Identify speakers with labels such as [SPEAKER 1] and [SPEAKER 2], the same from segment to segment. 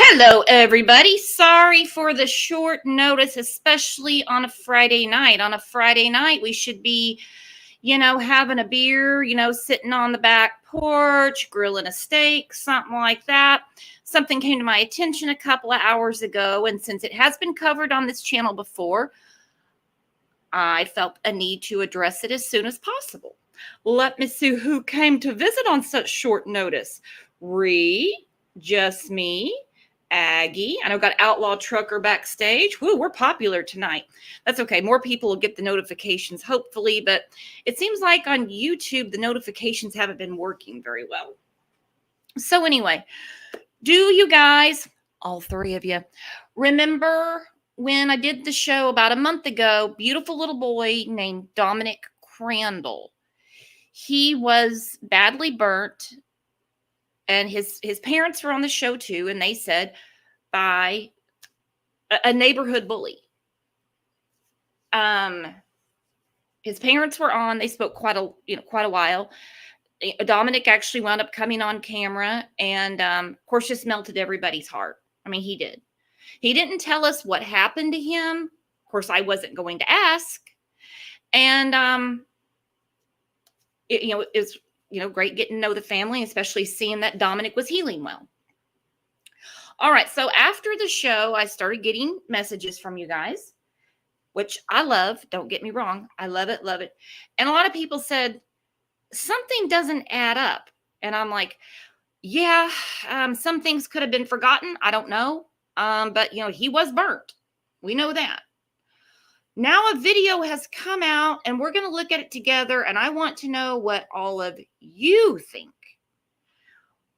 [SPEAKER 1] Hello, everybody. Sorry for the short notice, especially on a Friday night. On a Friday night, we should be, having a beer, sitting on the back porch, grilling a steak, something like that. Something came to my attention a couple of hours ago, and since it has been covered on this channel before, I felt a need to address it as soon as possible. Let me see who came to visit on such short notice. Just me, Aggie. I know got Outlaw Trucker backstage. Woo, we're popular tonight. That's okay. More people will get the notifications, hopefully, but it seems like on YouTube, the notifications haven't been working very well. So anyway, do you guys, all three of you, remember when I did the show about a month ago, beautiful little boy named Dominick Krankall? He was badly burnt, and his parents were on the show too, and they said by a neighborhood bully. His parents were on. They spoke quite a while. Dominic actually wound up coming on camera, and of course, just melted everybody's heart. I mean, he did. He didn't tell us what happened to him. Of course, I wasn't going to ask. And it was great getting to know the family, especially seeing that Dominic was healing well. All right, so after the show, I started getting messages from you guys, which I love. Don't get me wrong. I love it, love it. And a lot of people said, something doesn't add up. And I'm like, yeah, some things could have been forgotten. I don't know. But, he was burnt. We know that. Now a video has come out, and we're going to look at it together, and I want to know what all of you think.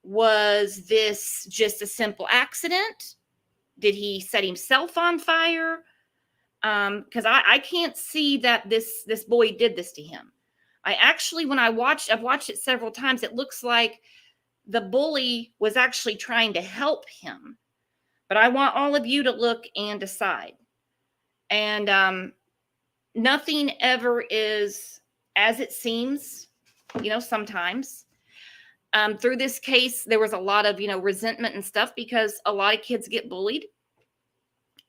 [SPEAKER 1] Was this just a simple accident? Did he set himself on fire? Because I can't see that this boy did this to him. I've watched it several times. It looks like the bully was actually trying to help him. But I want all of you to look and decide. And nothing ever is as it seems, sometimes. Through this case, there was a lot of, resentment and stuff because a lot of kids get bullied.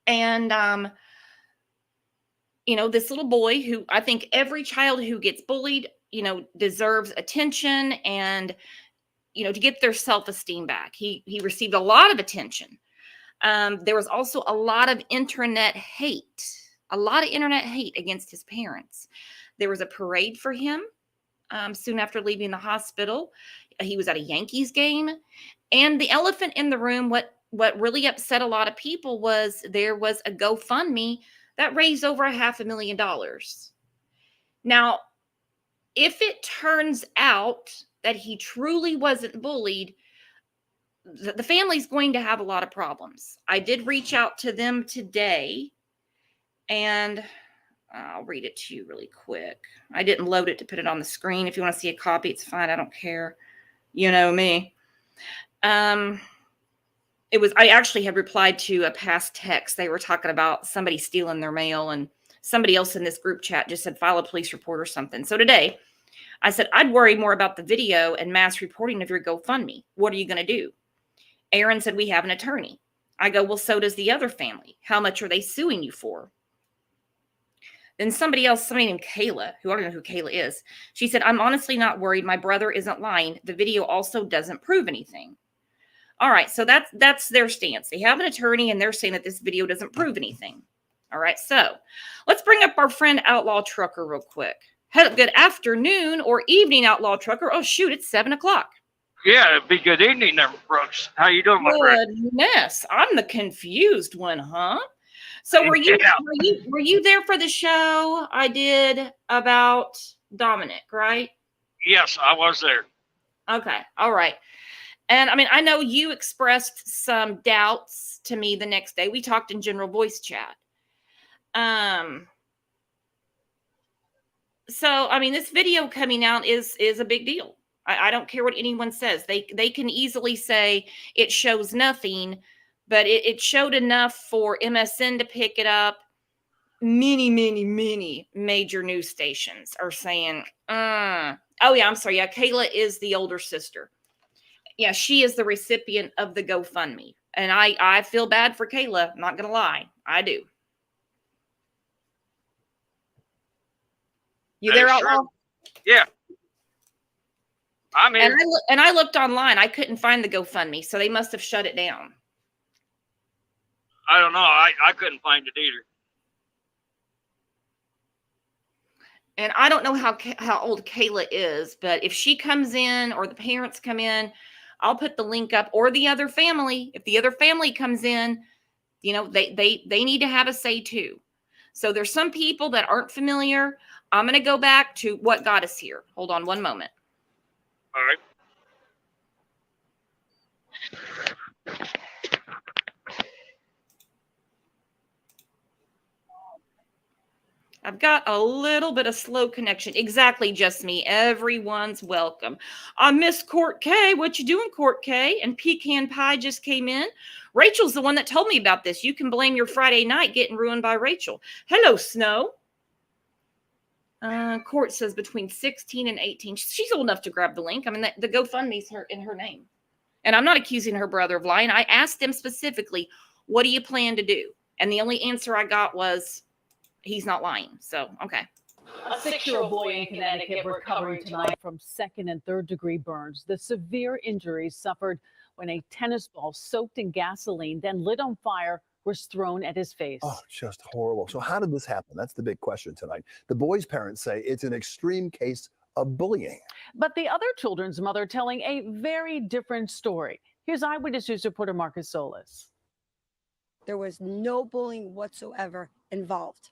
[SPEAKER 1] And, this little boy who I think every child who gets bullied, deserves attention and, to get their self-esteem back. He received a lot of attention. There was also a lot of internet hate against his parents. There was a parade for him soon after leaving the hospital. He was at a Yankees game. And the elephant in the room, what really upset a lot of people was there was a GoFundMe that raised over $500,000. Now, if it turns out that he truly wasn't bullied, the family's going to have a lot of problems. I did reach out to them today, and I'll read it to you really quick. I didn't load it to put it on the screen. If you want to see a copy, it's fine. I don't care. You know me. I actually had replied to a past text. They were talking about somebody stealing their mail, and somebody else in this group chat just said, file a police report or something. So today I said, I'd worry more about the video and mass reporting of your GoFundMe. What are you going to do? Aaron said, we have an attorney. I go, well, so does the other family. How much are they suing you for? Then somebody named Kayla, who I don't know who Kayla is, she said, I'm honestly not worried. My brother isn't lying. The video also doesn't prove anything. All right, so that's their stance. They have an attorney, and they're saying that this video doesn't prove anything. All right, so let's bring up our friend Outlaw Trucker real quick. Good afternoon or evening, Outlaw Trucker. Oh, shoot, it's 7 o'clock.
[SPEAKER 2] Yeah, it'd be good evening there, Brooks. How you doing, my friend?
[SPEAKER 1] Goodness, I'm the confused one, huh? So were you there for the show I did about Dominic, right?
[SPEAKER 2] Yes, I was there.
[SPEAKER 1] Okay, all right. And I mean, I know you expressed some doubts to me the next day. We talked in general voice chat. So I mean, this video coming out is a big deal. I don't care what anyone says. They can easily say it shows nothing, but it showed enough for MSN to pick it up. Many major news stations are saying, oh yeah, I'm sorry. Yeah, Kayla is the older sister. Yeah, she is the recipient of the GoFundMe. And I feel bad for Kayla. I'm not going to lie. I do. You there, Outlaw?
[SPEAKER 2] Yeah. I'm here.
[SPEAKER 1] And I looked online. I couldn't find the GoFundMe, so they must have shut it down.
[SPEAKER 2] I don't know. I couldn't find it either.
[SPEAKER 1] And I don't know how old Kayla is, but if she comes in or the parents come in, I'll put the link up, or the other family. If the other family comes in, you know, they need to have a say too. So there's some people that aren't familiar. I'm going to go back to what got us here. Hold on one moment.
[SPEAKER 2] All right.
[SPEAKER 1] I've got a little bit of slow connection. Exactly, just me. Everyone's welcome. I miss Court K. What you doing, Court K? And Pecan Pie just came in. Rachel's the one that told me about this. You can blame your Friday night getting ruined by Rachel. Hello, Snow. Court says between 16 and 18. She's old enough to grab the link. I mean, the GoFundMe's in her name. And I'm not accusing her brother of lying. I asked him specifically, what do you plan to do? And the only answer I got was, he's not lying. So, okay.
[SPEAKER 3] A 6-year-old boy in Connecticut recovering tonight from second and third degree burns. The severe injuries suffered when a tennis ball soaked in gasoline, then lit on fire, was thrown at his face.
[SPEAKER 4] Oh, just horrible. So how did this happen? That's the big question tonight. The boy's parents say it's an extreme case of bullying.
[SPEAKER 3] But the other children's mother telling a very different story. Here's Eyewitness News reporter Marcus Solis.
[SPEAKER 5] There was no bullying whatsoever involved.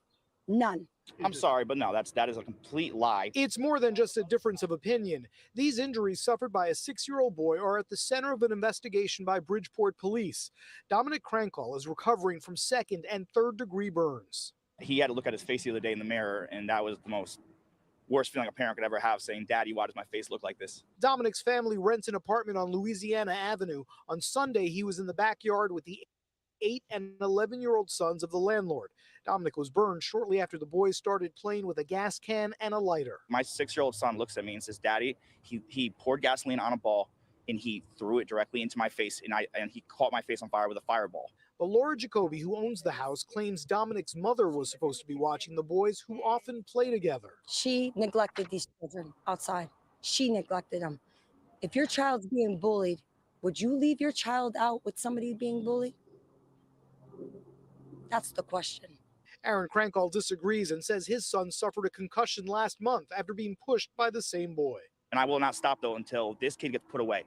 [SPEAKER 5] None.
[SPEAKER 6] I'm sorry, but no, that is a complete lie.
[SPEAKER 7] It's more than just a difference of opinion. These injuries suffered by a 6-year-old boy are at the center of an investigation by Bridgeport police. Dominick Krankall is recovering from second and third degree burns.
[SPEAKER 6] He had to look at his face the other day in the mirror, and that was the most worst feeling a parent could ever have, saying, "Daddy, why does my face look like this?"
[SPEAKER 7] Dominick's family rents an apartment on Louisiana Avenue. On Sunday, he was in the backyard with the 8 and 11-year-old sons of the landlord. Dominick was burned shortly after the boys started playing with a gas can and a lighter.
[SPEAKER 6] My 6-year-old son looks at me and says, "Daddy," he poured gasoline on a ball and he threw it directly into my face, and he caught my face on fire with a fireball.
[SPEAKER 7] But Laura Jacoby, who owns the house, claims Dominick's mother was supposed to be watching the boys, who often play together.
[SPEAKER 5] She neglected these children outside. She neglected them. If your child's being bullied, would you leave your child out with somebody being bullied? That's the question.
[SPEAKER 7] Aaron Krankall disagrees and says his son suffered a concussion last month after being pushed by the same boy.
[SPEAKER 6] And I will not stop, though, until this kid gets put away.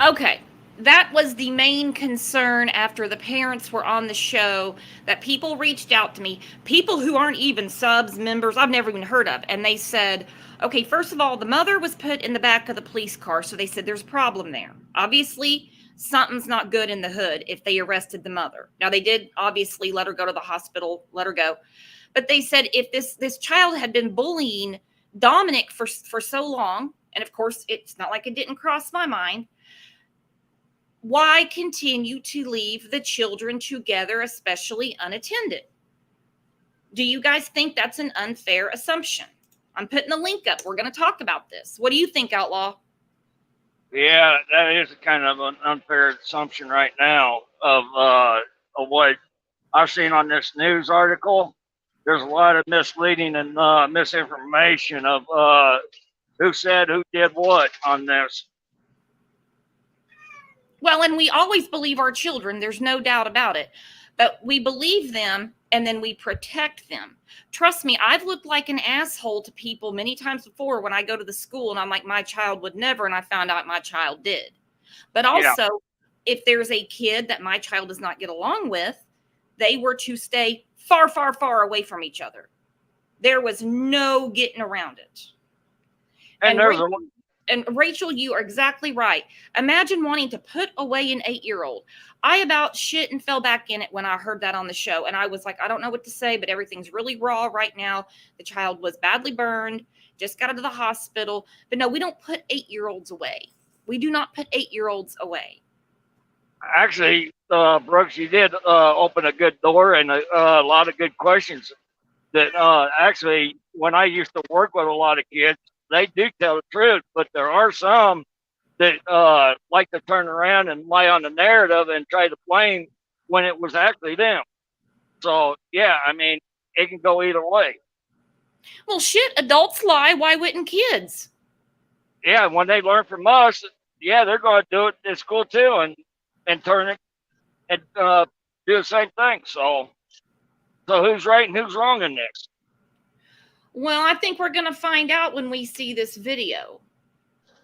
[SPEAKER 1] Okay. That was the main concern after the parents were on the show, that people reached out to me, people who aren't even subs, members, I've never even heard of. And they said, okay, first of all, the mother was put in the back of the police car. So they said there's a problem there. Obviously, something's not good in the hood if they arrested the mother. Now, they did obviously let her go to the hospital, let her go. But they said if this child had been bullying Dominic for so long, and of course, it's not like it didn't cross my mind, why continue to leave the children together, especially unattended? Do you guys think that's an unfair assumption? I'm putting the link up. We're going to talk about this. What do you think, Outlaw?
[SPEAKER 2] Yeah, that is kind of an unfair assumption right now of what I've seen on this news article. There's a lot of misleading and misinformation of who said who did what on this.
[SPEAKER 1] Well, and we always believe our children. There's no doubt about it. But we believe them and then we protect them. Trust me, I've looked like an asshole to people many times before when I go to the school and I'm like, my child would never, and I found out my child did. But also, if there's a kid that my child does not get along with, they were to stay far, far, far away from each other. There was no getting around it. And Rachel, you are exactly right. Imagine wanting to put away an 8-year-old. I about shit and fell back in it when I heard that on the show. And I was like, I don't know what to say, but everything's really raw right now. The child was badly burned, just got into the hospital. But no, we don't put 8-year-olds away. We do not put 8-year-olds away.
[SPEAKER 2] Actually, Brooks, you did open a good door and a lot of good questions that actually, when I used to work with a lot of kids, they do tell the truth, but there are some that like to turn around and lie on the narrative and try to blame when it was actually them. So yeah, I mean, it can go either way.
[SPEAKER 1] Well, shit, adults lie. Why wouldn't kids?
[SPEAKER 2] Yeah, when they learn from us, yeah, they're going to do it in school too, and turn it and do the same thing. So who's right and who's wrong in this?
[SPEAKER 1] Well, I think we're going to find out when we see this video.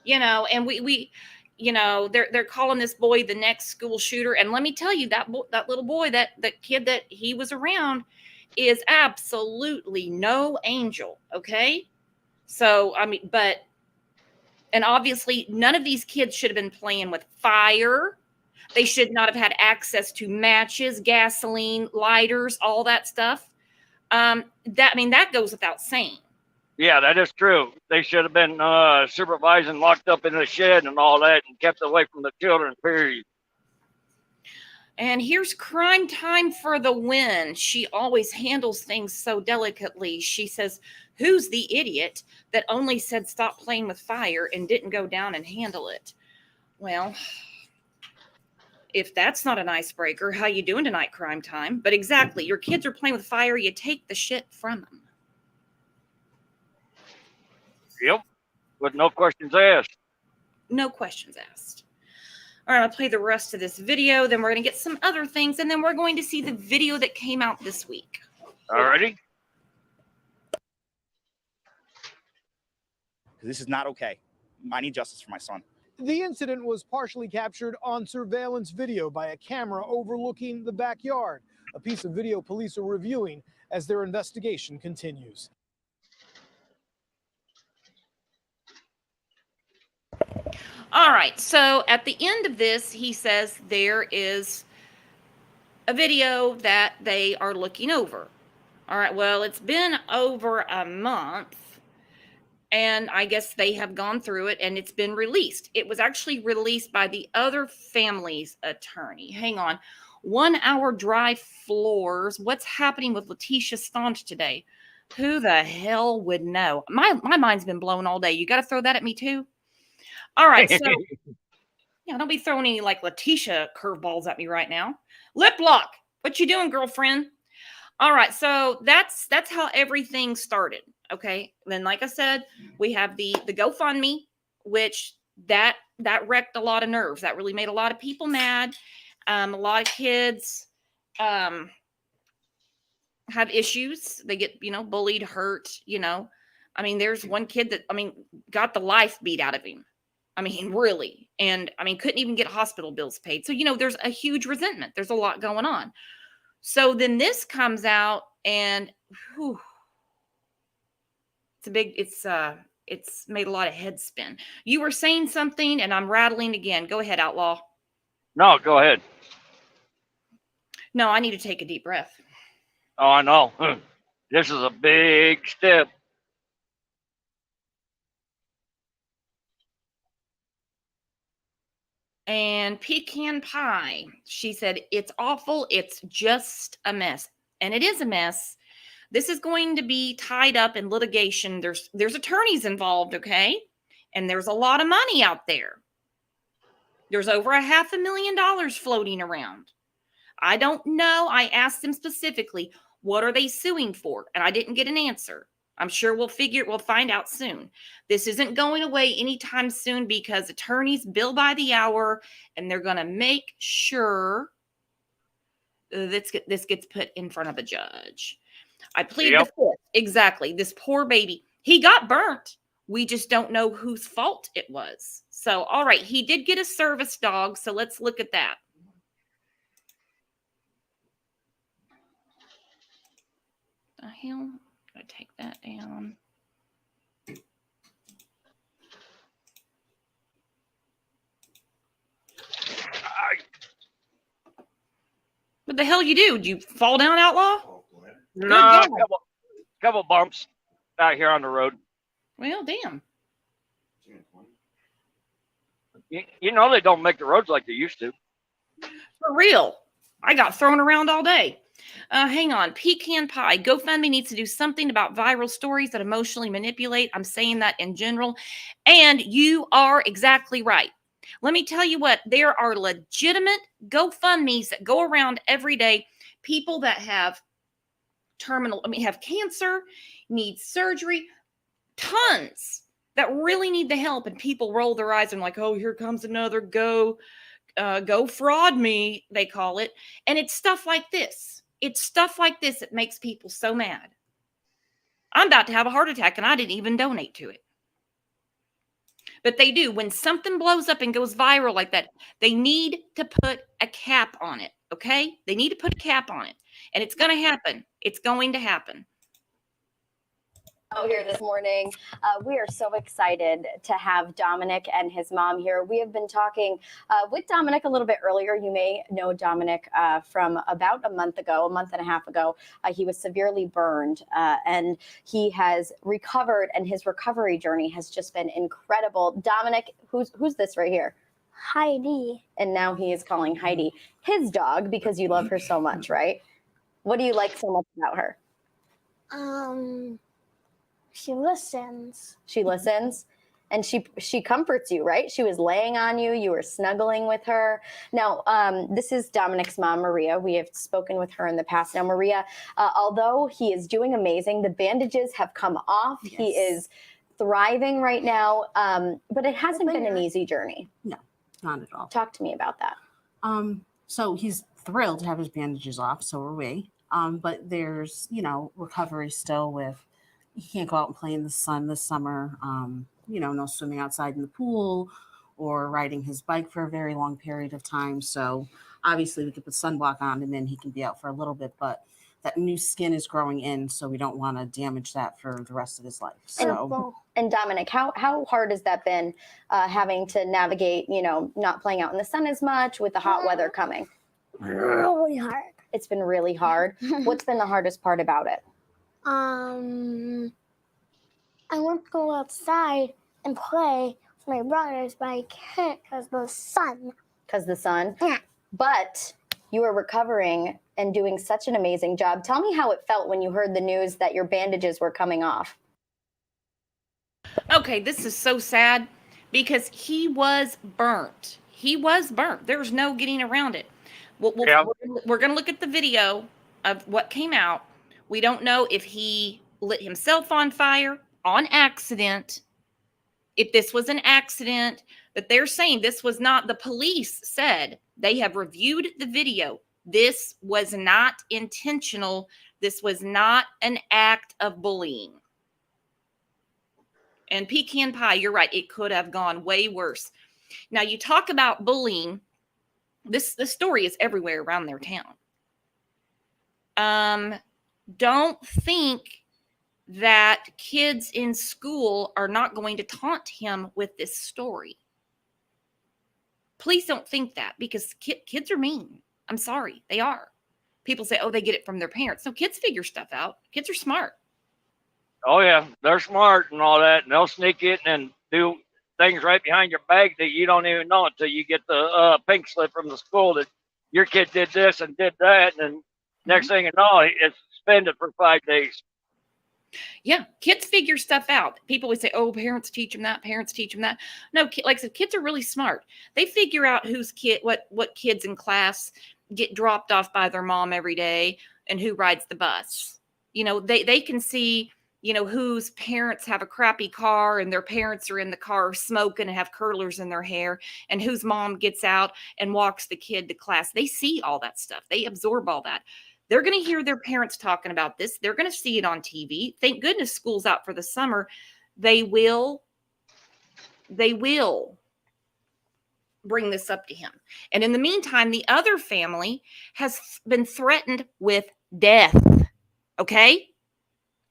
[SPEAKER 1] You know, and we you know, they're calling this boy the next school shooter, and let me tell you, that little boy, that kid that he was around, is absolutely no angel. Okay, so I mean, and obviously none of these kids should have been playing with fire. They should not have had access to matches, gasoline, lighters, all that stuff. That goes without saying.
[SPEAKER 2] Yeah, that is true. They should have been supervised and locked up in the shed and all that and kept away from the children, period.
[SPEAKER 1] And here's Crime Time for the win. She always handles things so delicately. She says, who's the idiot that only said stop playing with fire and didn't go down and handle it? Well, if that's not an icebreaker, how you doing tonight, Crime Time? But exactly, your kids are playing with fire, you take the shit from them.
[SPEAKER 2] Yep, with no questions asked.
[SPEAKER 1] No questions asked. All right, I'll play the rest of this video. Then we're going to get some other things. And then we're going to see the video that came out this week.
[SPEAKER 2] Alrighty.
[SPEAKER 6] This is not okay. I need justice for my son.
[SPEAKER 7] The incident was partially captured on surveillance video by a camera overlooking the backyard, a piece of video police are reviewing as their investigation continues.
[SPEAKER 1] All right, so at the end of this, he says there is a video that they are looking over. All right, well, it's been over a month, and I guess they have gone through it, and it's been released. It was actually released by the other family's attorney. Hang on. 1 hour drive floors. What's happening with Letitia Staunch today? Who the hell would know? My mind's been blown all day. You got to throw that at me, too? All right, so yeah, don't be throwing any like Letitia curveballs at me right now. Lip lock, what you doing, girlfriend? All right, so that's how everything started. Okay, then like I said, we have the GoFundMe, which that wrecked a lot of nerves. That really made a lot of people mad. A lot of kids have issues. They get bullied, hurt. I mean, there's one kid that got the life beat out of him. I mean, really. And couldn't even get hospital bills paid. So, there's a huge resentment. There's a lot going on. So then this comes out and whew, it's made a lot of head spin. You were saying something and I'm rattling again. Go ahead, Outlaw.
[SPEAKER 2] No, go ahead.
[SPEAKER 1] No, I need to take a deep breath.
[SPEAKER 2] Oh, I know. This is a big step.
[SPEAKER 1] And Pecan Pie, she said, it's awful. It's just a mess. And it is a mess. This is going to be tied up in litigation. There's attorneys involved, okay? And there's a lot of money out there. There's over $500,000 floating around. I don't know. I asked them specifically, what are they suing for? And I didn't get an answer. I'm sure we'll find out soon. This isn't going away anytime soon because attorneys bill by the hour and they're going to make sure this gets put in front of a judge. I plead the fifth. Exactly. This poor baby, he got burnt. We just don't know whose fault it was. So, all right, he did get a service dog. So let's look at that. The hell? Gotta take that down. What the hell you do? Did you fall down, Outlaw?
[SPEAKER 2] No, a couple bumps out here on the road.
[SPEAKER 1] Well, damn.
[SPEAKER 2] You know they don't make the roads like they used to.
[SPEAKER 1] For real. I got thrown around all day. Hang on. Pecan Pie. GoFundMe needs to do something about viral stories that emotionally manipulate. I'm saying that in general. And you are exactly right. Let me tell you what, there are legitimate GoFundMes that go around every day. People that have have cancer, need surgery, tons that really need the help. And people roll their eyes and like, oh, here comes another go fraud me, they call it. And it's stuff like this. It's stuff like this that makes people so mad. I'm about to have a heart attack and I didn't even donate to it. But they do. When something blows up and goes viral like that, they need to put a cap on it. Okay? They need to put a cap on it. And it's going to happen. It's going to happen.
[SPEAKER 8] Here this morning. We are so excited to have Dominic and his mom here. We have been talking with Dominic a little bit earlier. You may know Dominic from about a month and a half ago. He was severely burned and he has recovered, and his recovery journey has just been incredible. Dominic, who's this right here?
[SPEAKER 9] Heidi.
[SPEAKER 8] And now he is calling Heidi his dog because you love her so much, right? What do you like so much about her?
[SPEAKER 9] She listens.
[SPEAKER 8] She listens, and she comforts you, right? She was laying on you. You were snuggling with her. Now, this is Dominic's mom, Maria. We have spoken with her in the past. Now, Maria, although he is doing amazing, the bandages have come off. Yes. He is thriving right now, but it hasn't been an easy journey.
[SPEAKER 10] No, not at all.
[SPEAKER 8] Talk to me about that.
[SPEAKER 10] So he's thrilled to have his bandages off. So are we. But there's, recovery still with, he can't go out and play in the sun this summer. No swimming outside in the pool or riding his bike for a very long period of time. So obviously we could put sunblock on and then he can be out for a little bit, but that new skin is growing in. So we don't want to damage that for the rest of his life. So,
[SPEAKER 8] and Dominic, how hard has that been having to navigate, not playing out in the sun as much with the hot weather coming?
[SPEAKER 9] Really hard.
[SPEAKER 8] It's been really hard. What's been the hardest part about it?
[SPEAKER 9] I want to go outside and play with my brothers, but I can't because the sun.
[SPEAKER 8] Because the sun?
[SPEAKER 9] Yeah.
[SPEAKER 8] But you are recovering and doing such an amazing job. Tell me how it felt when you heard the news that your bandages were coming off.
[SPEAKER 1] Okay, this is so sad because he was burnt. He was burnt. There's no getting around it. We're going to look at the video of what came out. We don't know if he lit himself on fire on accident, if this was an accident, but they're saying this was not. The police said they have reviewed the video. This was not intentional. This was not an act of bullying. And Pecan Pie, you're right. It could have gone way worse. Now, you talk about bullying. This story is everywhere around their town. Don't think that kids in school are not going to taunt him with this story. Please don't think that, because kids are mean. I'm sorry, they are. People say, oh, they get it from their parents. No, kids figure stuff out. Kids are smart.
[SPEAKER 2] Oh, yeah, they're smart and all that, and they'll sneak in and do things right behind your back that you don't even know until you get the pink slip from the school that your kid did this and did that, and next thing you know, it's suspended for 5 days.
[SPEAKER 1] Yeah, kids figure stuff out. People would say, oh, parents teach them that, parents teach them that. No, like I said, kids are really smart. They figure out who's what kids in class get dropped off by their mom every day and who rides the bus. They can see, whose parents have a crappy car and their parents are in the car smoking and have curlers in their hair, and whose mom gets out and walks the kid to class. They see all that stuff. They absorb all that. They're going to hear their parents talking about this. They're going to see it on TV. Thank goodness school's out for the summer. They will bring this up to him. And in the meantime, the other family has been threatened with death. Okay?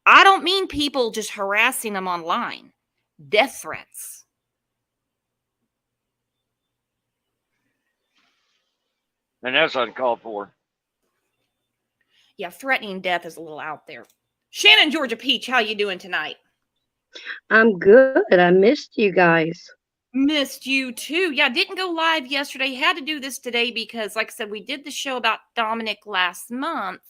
[SPEAKER 1] I don't mean people just harassing them online. Death threats.
[SPEAKER 2] And that's uncalled for.
[SPEAKER 1] Yeah, threatening death is a little out there. Shannon, Georgia Peach, how you doing tonight?
[SPEAKER 11] I'm good. I missed you guys.
[SPEAKER 1] Missed you too. Yeah, didn't go live yesterday. Had to do this today because, like I said, we did the show about Dominic last month.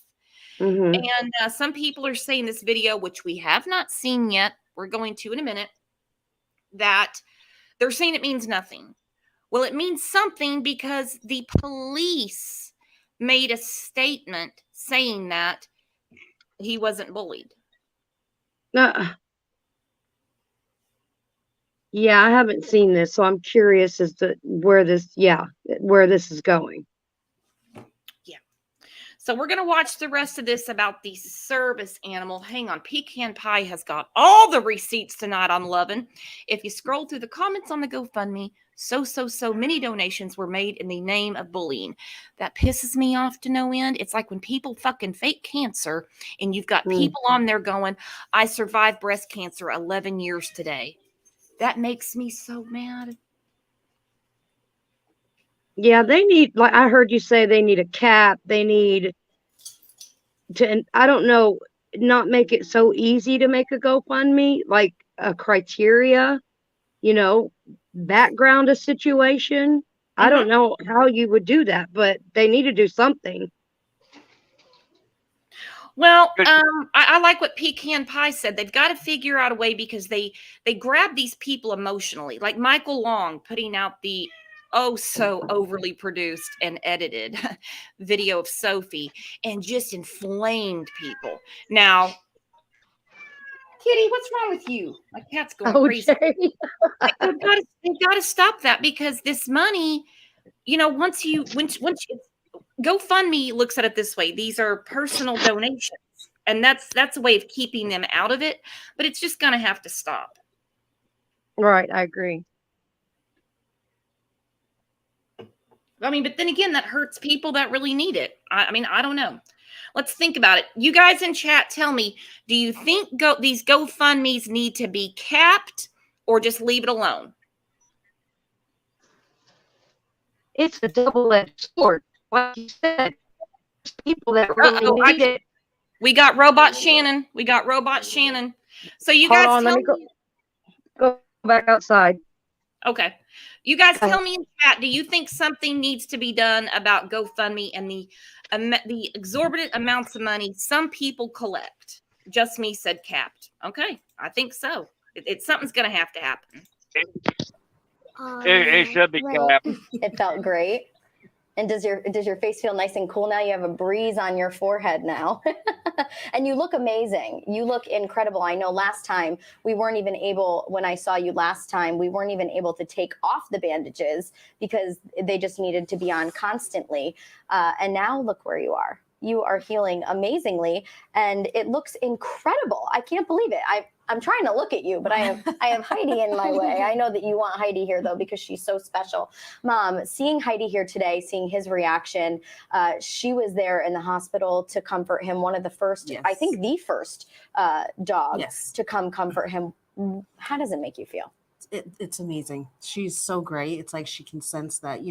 [SPEAKER 11] Hmm.
[SPEAKER 1] And some people are saying this video, which we have not seen yet, we're going to in a minute, that they're saying it means nothing. Well, it means something because the police made a statement saying that he wasn't bullied.
[SPEAKER 11] Yeah, I haven't seen this, so I'm curious as to where this is going.
[SPEAKER 1] Yeah. So we're going to watch the rest of this about the service animal. Hang on. Pecan Pie has got all the receipts tonight on Lovin'. If you scroll through the comments on the GoFundMe, so many donations were made in the name of bullying. That pisses me off to no end. It's like when people fucking fake cancer and you've got people on there going, I survived breast cancer 11 years today. That makes me so mad.
[SPEAKER 11] Yeah, they need, like I heard you say, they need a cap. They need to, and I don't know, not make it so easy to make a GoFundMe, like a criteria, background a situation. I don't know how you would do that, but they need to do something.
[SPEAKER 1] Well, I like what Pecan Pie said. They've got to figure out a way because they grab these people emotionally, like Michael Long putting out the so overly produced and edited video of Sophie and just inflamed people. Now, Kitty, what's wrong with you? My cat's going crazy. They've got to stop that because this money, once GoFundMe looks at it this way, these are personal donations, and that's a way of keeping them out of it, but it's just going to have to stop.
[SPEAKER 11] Right, I agree.
[SPEAKER 1] I mean, but then again, that hurts people that really need it. I mean, I don't know. Let's think about it. You guys in chat, tell me, do you think these GoFundMes need to be capped or just leave it alone?
[SPEAKER 11] It's a double-edged sword. Like you said, people that really need it.
[SPEAKER 1] We got Robot Shannon. So you guys
[SPEAKER 11] Hold on, let me go back outside.
[SPEAKER 1] Okay. You guys tell me in chat, do you think something needs to be done about GoFundMe and the exorbitant amounts of money some people collect? Just me said capped. Okay. I think so. Something's going to happen.
[SPEAKER 2] It should be capped.
[SPEAKER 8] It felt great. And does your face feel nice and cool now? You have a breeze on your forehead now. And you look amazing. You look incredible. I know last time when I saw you last time, we weren't even able to take off the bandages because they just needed to be on constantly. And now look where you are. You are healing amazingly and it looks incredible. I can't believe it. I'm trying to look at you, but I have Heidi in my way. I know that you want Heidi here though, because she's so special. Mom, seeing Heidi here today, seeing his reaction, she was there in the hospital to comfort him. One of the first, I think the first dog to come comfort him. How does it make you feel?
[SPEAKER 10] It's amazing. She's so great. It's like she can sense that,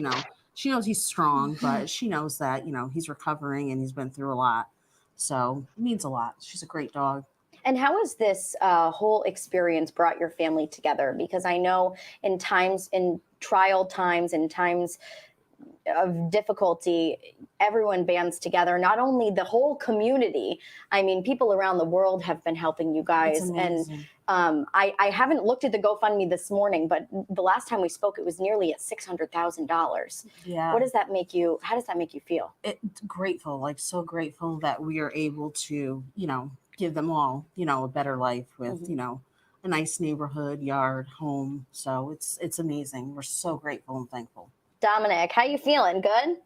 [SPEAKER 10] she knows he's strong, but she knows that, he's recovering and he's been through a lot. So it means a lot. She's a great dog.
[SPEAKER 8] And how has this whole experience brought your family together? Because I know in trial times, in times of difficulty, everyone bands together, not only the whole community. I mean, people around the world have been helping you guys. And I haven't looked at the GoFundMe this morning, but the last time we spoke, it was nearly at $600,000.
[SPEAKER 10] Yeah.
[SPEAKER 8] How does that make you feel?
[SPEAKER 10] It's grateful, like so grateful that we are able to, give them all, a better life with, a nice neighborhood, yard, home. So it's amazing. We're so grateful and thankful. Dominic, how you feeling? Good?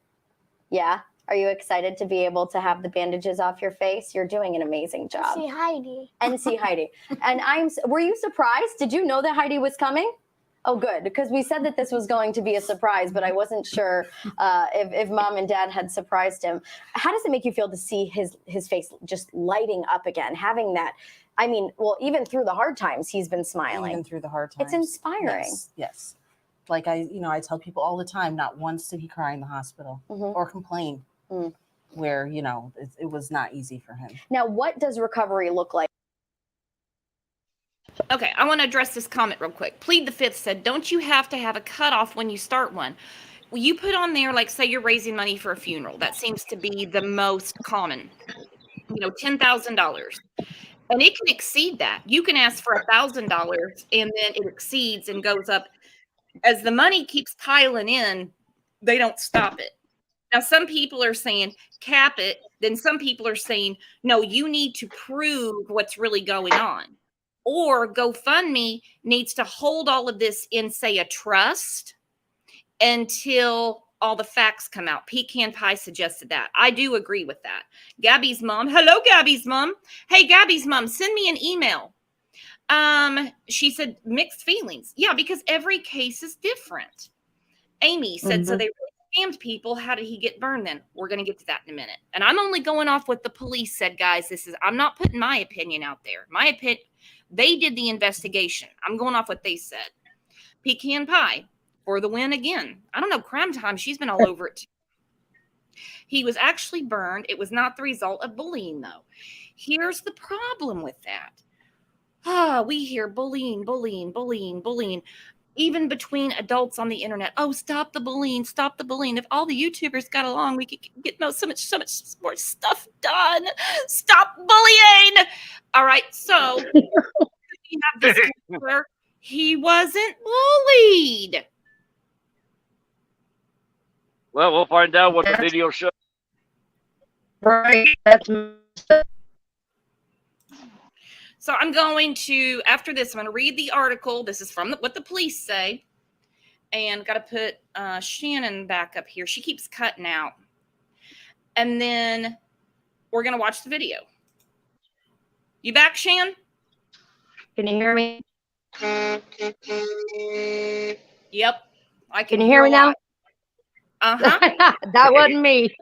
[SPEAKER 10] Yeah. Are you excited to be able to have the bandages off your face? You're doing an amazing job.
[SPEAKER 9] See Heidi.
[SPEAKER 8] And see Heidi. And were you surprised? Did you know that Heidi was coming? Oh, good. Because we said that this was going to be a surprise, but I wasn't sure if mom and dad had surprised him. How does it make you feel to see his face just lighting up again? Having that, I mean, well, even through the hard times, he's been smiling.
[SPEAKER 10] Even through the hard times.
[SPEAKER 8] It's inspiring.
[SPEAKER 10] Yes. Like I tell people all the time, not once did he cry in the hospital or complain where, it was not easy for him.
[SPEAKER 8] Now, what does recovery look like?
[SPEAKER 1] Okay, I want to address this comment real quick. Plead the Fifth said, don't you have to have a cutoff when you start one? Well, you put on there, like, say you're raising money for a funeral. That seems to be the most common. $10,000. And it can exceed that. You can ask for $1,000 and then it exceeds and goes up. As the money keeps piling in, they don't stop it. Now, some people are saying cap it. Then some people are saying, no, you need to prove what's really going on. Or GoFundMe needs to hold all of this in, say, a trust until all the facts come out. Pecan Pie suggested that. I do agree with that. Gabby's mom. Hello, Gabby's mom. Hey, Gabby's mom, send me an email. She said mixed feelings. Yeah, because every case is different. Amy said, so they really scammed people. How did he get burned then? We're going to get to that in a minute. And I'm only going off what the police said, guys. I'm not putting my opinion out there. My opinion, they did the investigation. I'm going off what they said. Pecan Pie for the win again. I don't know, Crime Time, she's been all over it too. He was actually burned. It was not the result of bullying, though. Here's the problem with that. We hear bullying, even between adults on the internet. Oh, stop the bullying, stop the bullying. If all the YouTubers got along, we could get so much more stuff done. Stop bullying. All right, so we have this where he wasn't bullied.
[SPEAKER 2] Well, we'll find out what the video shows.
[SPEAKER 11] Right. That's
[SPEAKER 1] So I'm going to, after this, I'm going to read the article. This is from what the police say. And got to put Shannon back up here. She keeps cutting out. And then we're going to watch the video. You back, Shan?
[SPEAKER 11] Can you hear me?
[SPEAKER 1] Yep. I
[SPEAKER 11] Can you hear me now?
[SPEAKER 1] Uh-huh.
[SPEAKER 11] That wasn't me.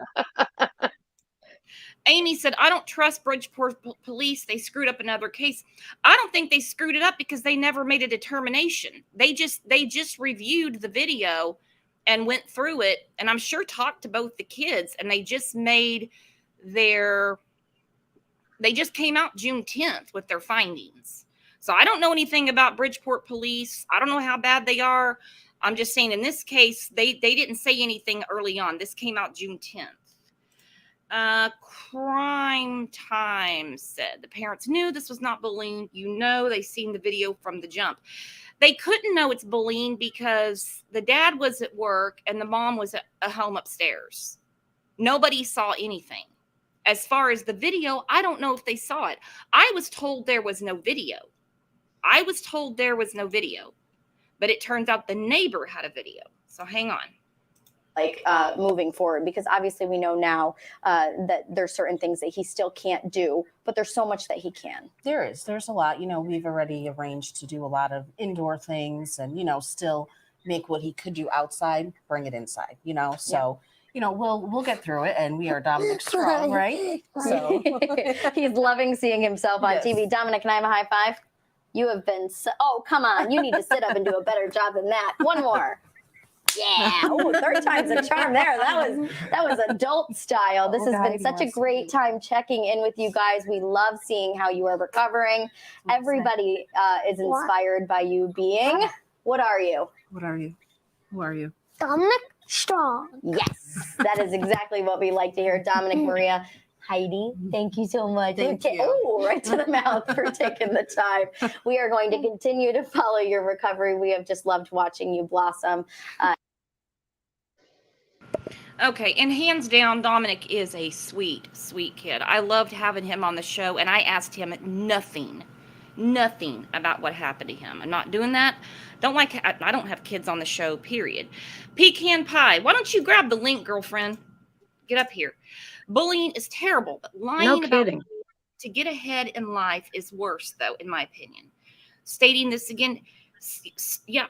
[SPEAKER 1] Amy said, I don't trust Bridgeport police. They screwed up another case. I don't think they screwed it up because they never made a determination. They just reviewed the video and went through it. And I'm sure talked to both the kids, and they just came out June 10th with their findings. So I don't know anything about Bridgeport police. I don't know how bad they are. I'm just saying in this case, they didn't say anything early on. This came out June 10th. Crime Time said the parents knew this was not bullying. They seen the video from the jump. They couldn't know it's bullying because the dad was at work and the mom was at home upstairs. Nobody saw anything. As far as the video, I don't know if they saw it. I was told there was no video. But it turns out the neighbor had a video. So hang on.
[SPEAKER 8] Moving forward, because obviously we know now that there's certain things that he still can't do, but there's so much that he can.
[SPEAKER 10] There's a lot. We've already arranged to do a lot of indoor things and, still make what he could do outside, bring it inside, so. Yeah. We'll get through it, and we are Dominic strong, right? So
[SPEAKER 8] he's loving seeing himself on TV. Dominic, can I have a high five? You have been oh, come on. You need to sit up and do a better job than that. One more. Yeah. Oh, third time's a charm there. That was adult style. This has been such a great time checking in with you guys. We love seeing how you are recovering. Everybody is inspired by you being. What are you?
[SPEAKER 10] Who are you?
[SPEAKER 9] Dominic Strong.
[SPEAKER 8] Yes, that is exactly what we like to hear. Dominic, Maria, Heidi, thank you so much.
[SPEAKER 10] Thank you.
[SPEAKER 8] Oh, right to the mouth for taking the time. We are going to continue to follow your recovery. We have just loved watching you blossom.
[SPEAKER 1] Okay, and hands down, Dominic is a sweet, sweet kid. I loved having him on the show, and I asked him nothing about what happened to him. I'm not doing that. I don't have kids on the show, period. Pecan Pie, why don't you grab the link, girlfriend? Get up here. Bullying is terrible, but lying about to get ahead in life is worse, though, in my opinion. Stating this again, yeah,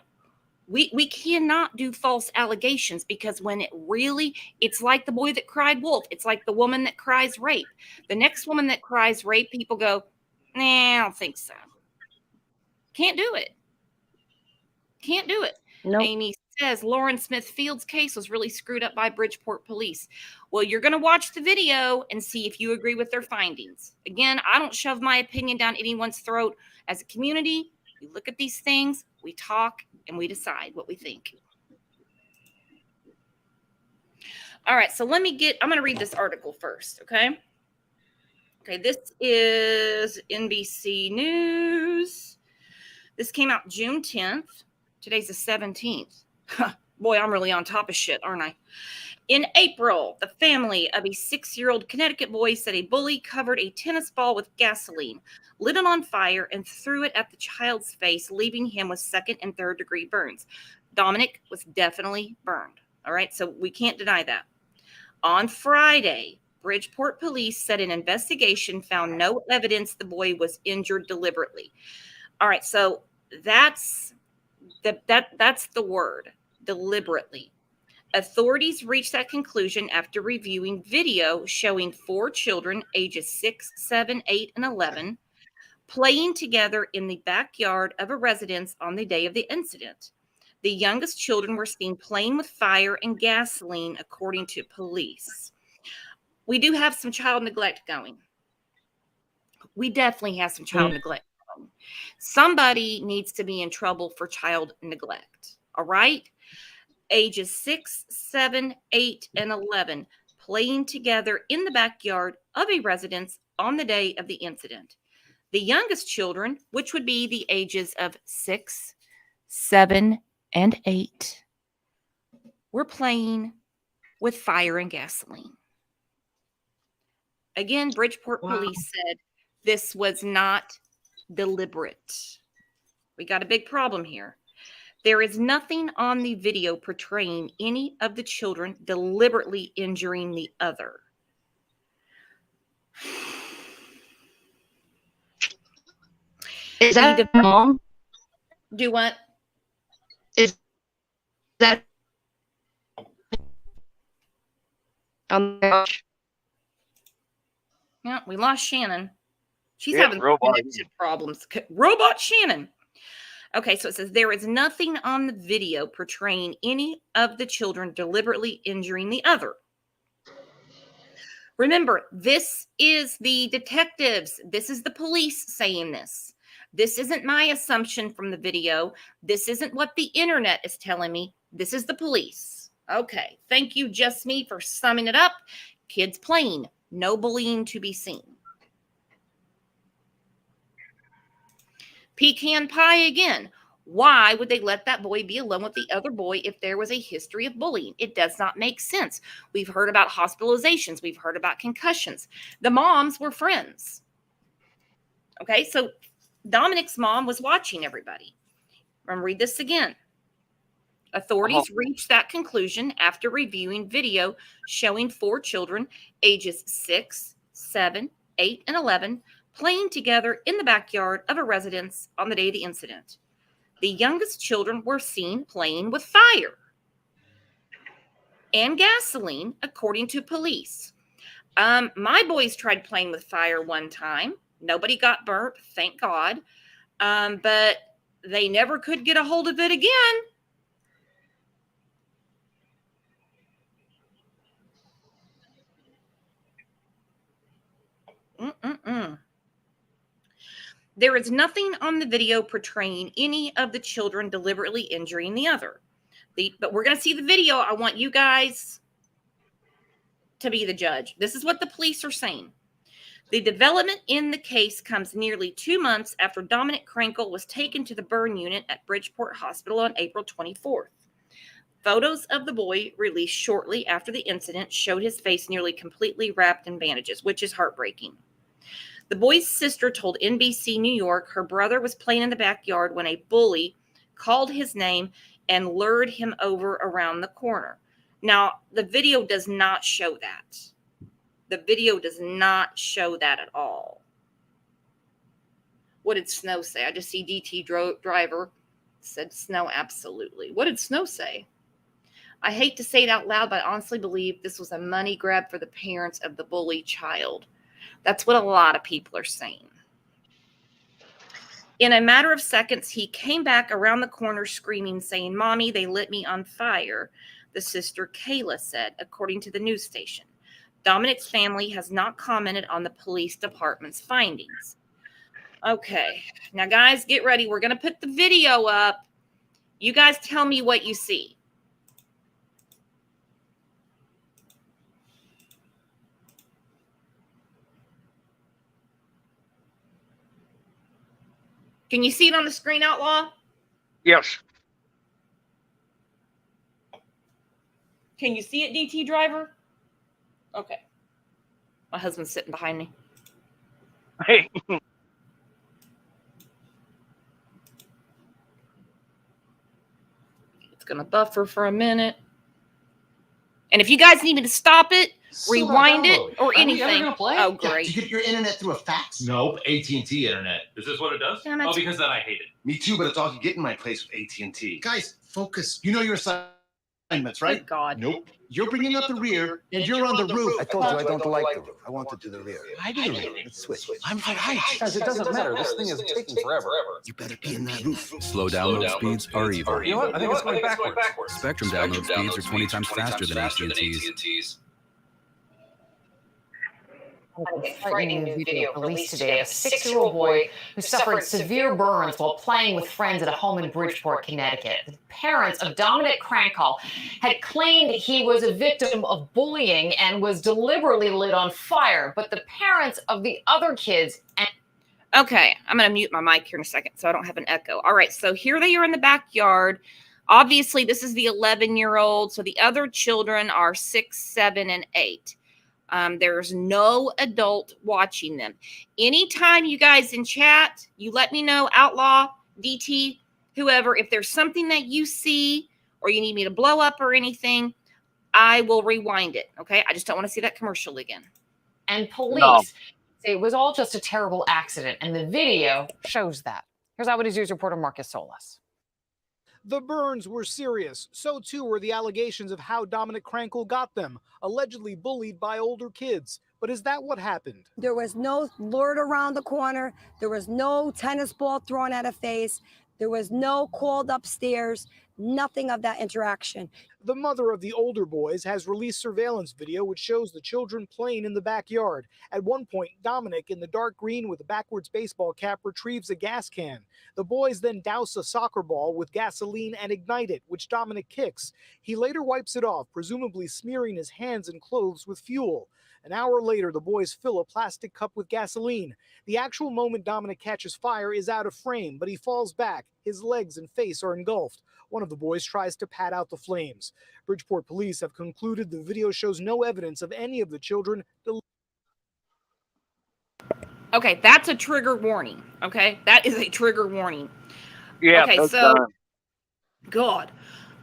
[SPEAKER 1] we cannot do false allegations, because when it's like the boy that cried wolf. It's like the woman that cries rape. The next woman that cries rape, people go, nah, I don't think so. Can't do it. Nope. Amy says Lauren Smith Field's case was really screwed up by Bridgeport police. Well, you're going to watch the video and see if you agree with their findings. Again, I don't shove my opinion down anyone's throat. As a community, we look at these things, we talk, and we decide what we think. All right, so I'm going to read this article first, okay? Okay, this is NBC News. This came out June 10th. Today's the 17th. Boy, I'm really on top of shit, aren't I? In April, the family of a 6-year-old Connecticut boy said a bully covered a tennis ball with gasoline, lit it on fire, and threw it at the child's face, leaving him with 2nd and 3rd degree burns. Dominic was definitely burned. All right, so we can't deny that. On Friday, Bridgeport police said an investigation found no evidence the boy was injured deliberately. All right, so that's the word, deliberately. Authorities reached that conclusion after reviewing video showing 4 children ages 6, 7, 8, and 11 playing together in the backyard of a residence on the day of the incident. The youngest children were seen playing with fire and gasoline, according to police. We do have some child neglect going. We definitely have some child neglect going. Somebody needs to be in trouble for child neglect. All right? Ages 6, 7, 8, and 11 playing together in the backyard of a residence on the day of the incident. The youngest children, which would be the ages of 6, 7, and 8, were playing with fire and gasoline. Again, Bridgeport police said this was not deliberate. We got a big problem here. There is nothing on the video portraying any of the children deliberately injuring the other.
[SPEAKER 11] Is that mom?
[SPEAKER 1] Do what?
[SPEAKER 11] Is that gosh.
[SPEAKER 1] Yeah, we lost Shannon. She's
[SPEAKER 2] Yeah,
[SPEAKER 1] having
[SPEAKER 2] robot.
[SPEAKER 1] connection problems. Robot Shannon. Okay, so it says there is nothing on the video portraying any of the children deliberately injuring the other. Remember, this is the detectives. This is the police saying this. This isn't my assumption from the video. This isn't what the internet is telling me. This is the police. Okay, thank you, Just Me, for summing it up. Kids playing, no bullying to be seen. Pecan pie again. Why would they let that boy be alone with the other boy if there was a history of bullying? It does not make sense. We've heard about hospitalizations. We've heard about concussions. The moms were friends. Okay, so Dominic's mom was watching everybody. I'm going to read this again. Authorities reached that conclusion after reviewing video showing 4 children ages 6, 7, 8, and 11 playing together in the backyard of a residence on the day of the incident. The youngest children were seen playing with fire and gasoline, according to police. My boys tried playing with fire one time. Nobody got burnt, thank God. But they never could get a hold of it again. There is nothing on the video portraying any of the children deliberately injuring the other. But we're going to see the video. I want you guys to be the judge. This is what the police are saying. The development in the case comes nearly 2 months after Dominick Krankall was taken to the burn unit at Bridgeport Hospital on April 24th. Photos of the boy released shortly after the incident showed his face nearly completely wrapped in bandages, which is heartbreaking. The boy's sister told NBC New York her brother was playing in the backyard when a bully called his name and lured him over around the corner. Now, the video does not show that. The video does not show that at all. What did Snow say? I just see DT driver said Snow absolutely. What did Snow say? I hate to say it out loud, but I honestly believe this was a money grab for the parents of the bullied child. That's what a lot of people are saying. In a matter of seconds, he came back around the corner screaming, saying, "Mommy, they lit me on fire," the sister Kayla said, according to the news station. Dominic's family has not commented on the police department's findings. Okay, now guys, get ready. We're going to put the video up. You guys tell me what you see. Can you see it on the screen, Outlaw?
[SPEAKER 2] Yes.
[SPEAKER 1] Can you see it, DT driver? Okay. My husband's sitting behind me.
[SPEAKER 2] Hey.
[SPEAKER 1] It's going to buffer for a minute. And if you guys need me to stop it, rewind it, or anything. Oh, great.
[SPEAKER 12] Do you get your internet through a fax?
[SPEAKER 13] Nope, AT&T internet. Is this what it does?
[SPEAKER 1] Damn it.
[SPEAKER 13] Oh, because then I hate it.
[SPEAKER 12] Me too, but it's all you get in my place with AT&T. Guys, focus. You know your assignments, right?
[SPEAKER 1] Good God.
[SPEAKER 12] Nope. You're bringing up the rear, and you're on the roof.
[SPEAKER 4] I told you I don't like the roof. I want to do the rear.
[SPEAKER 12] I do.
[SPEAKER 4] Let's switch.
[SPEAKER 12] I'm at height.
[SPEAKER 14] Guys, it doesn't matter. This thing is taking forever.
[SPEAKER 12] You better be in that roof.
[SPEAKER 15] Slow download speeds are evil.
[SPEAKER 14] You know what? I think it's going backwards.
[SPEAKER 15] Spectrum download speeds are 20 times faster than AT&T's.
[SPEAKER 16] A frightening new video released today of a 6-year-old boy who suffered severe burns while playing with friends at a home in Bridgeport, Connecticut. The parents of Dominick Krankall had claimed he was a victim of bullying and was deliberately lit on fire, but the parents of the other kids...
[SPEAKER 1] Okay, I'm going to mute my mic here in a second so I don't have an echo. All right, so here they are in the backyard. Obviously, this is the 11-year-old, so the other children are 6, 7, and 8. There's no adult watching them. Anytime you guys in chat, you let me know, Outlaw, DT, whoever, if there's something that you see or you need me to blow up or anything, I will rewind it. Okay. I just don't want to see that commercial again.
[SPEAKER 16] And police say it was all just a terrible accident. And the video shows that. Here's Eyewitness News reporter Marcus Solis.
[SPEAKER 7] The burns were serious. So too were the allegations of how Dominick Krankall got them, allegedly bullied by older kids. But is that what happened?
[SPEAKER 5] There was no lord around the corner. There was no tennis ball thrown at a face. There was no called upstairs. Nothing of that interaction.
[SPEAKER 7] The mother of the older boys has released surveillance video which shows the children playing in the backyard. At one point, Dominic, in the dark green with a backwards baseball cap, retrieves a gas can. The boys then douse a soccer ball with gasoline and ignite it, which Dominic kicks. He later wipes it off, presumably smearing his hands and clothes with fuel. An hour later, the boys fill a plastic cup with gasoline. The actual moment Dominic catches fire is out of frame, but he falls back. His legs and face are engulfed. One of the boys tries to pat out the flames. Bridgeport police have concluded the video shows no evidence of any of the children.
[SPEAKER 1] Okay, that's a trigger warning. Okay, that is a trigger warning.
[SPEAKER 2] Yeah.
[SPEAKER 1] Okay, so God.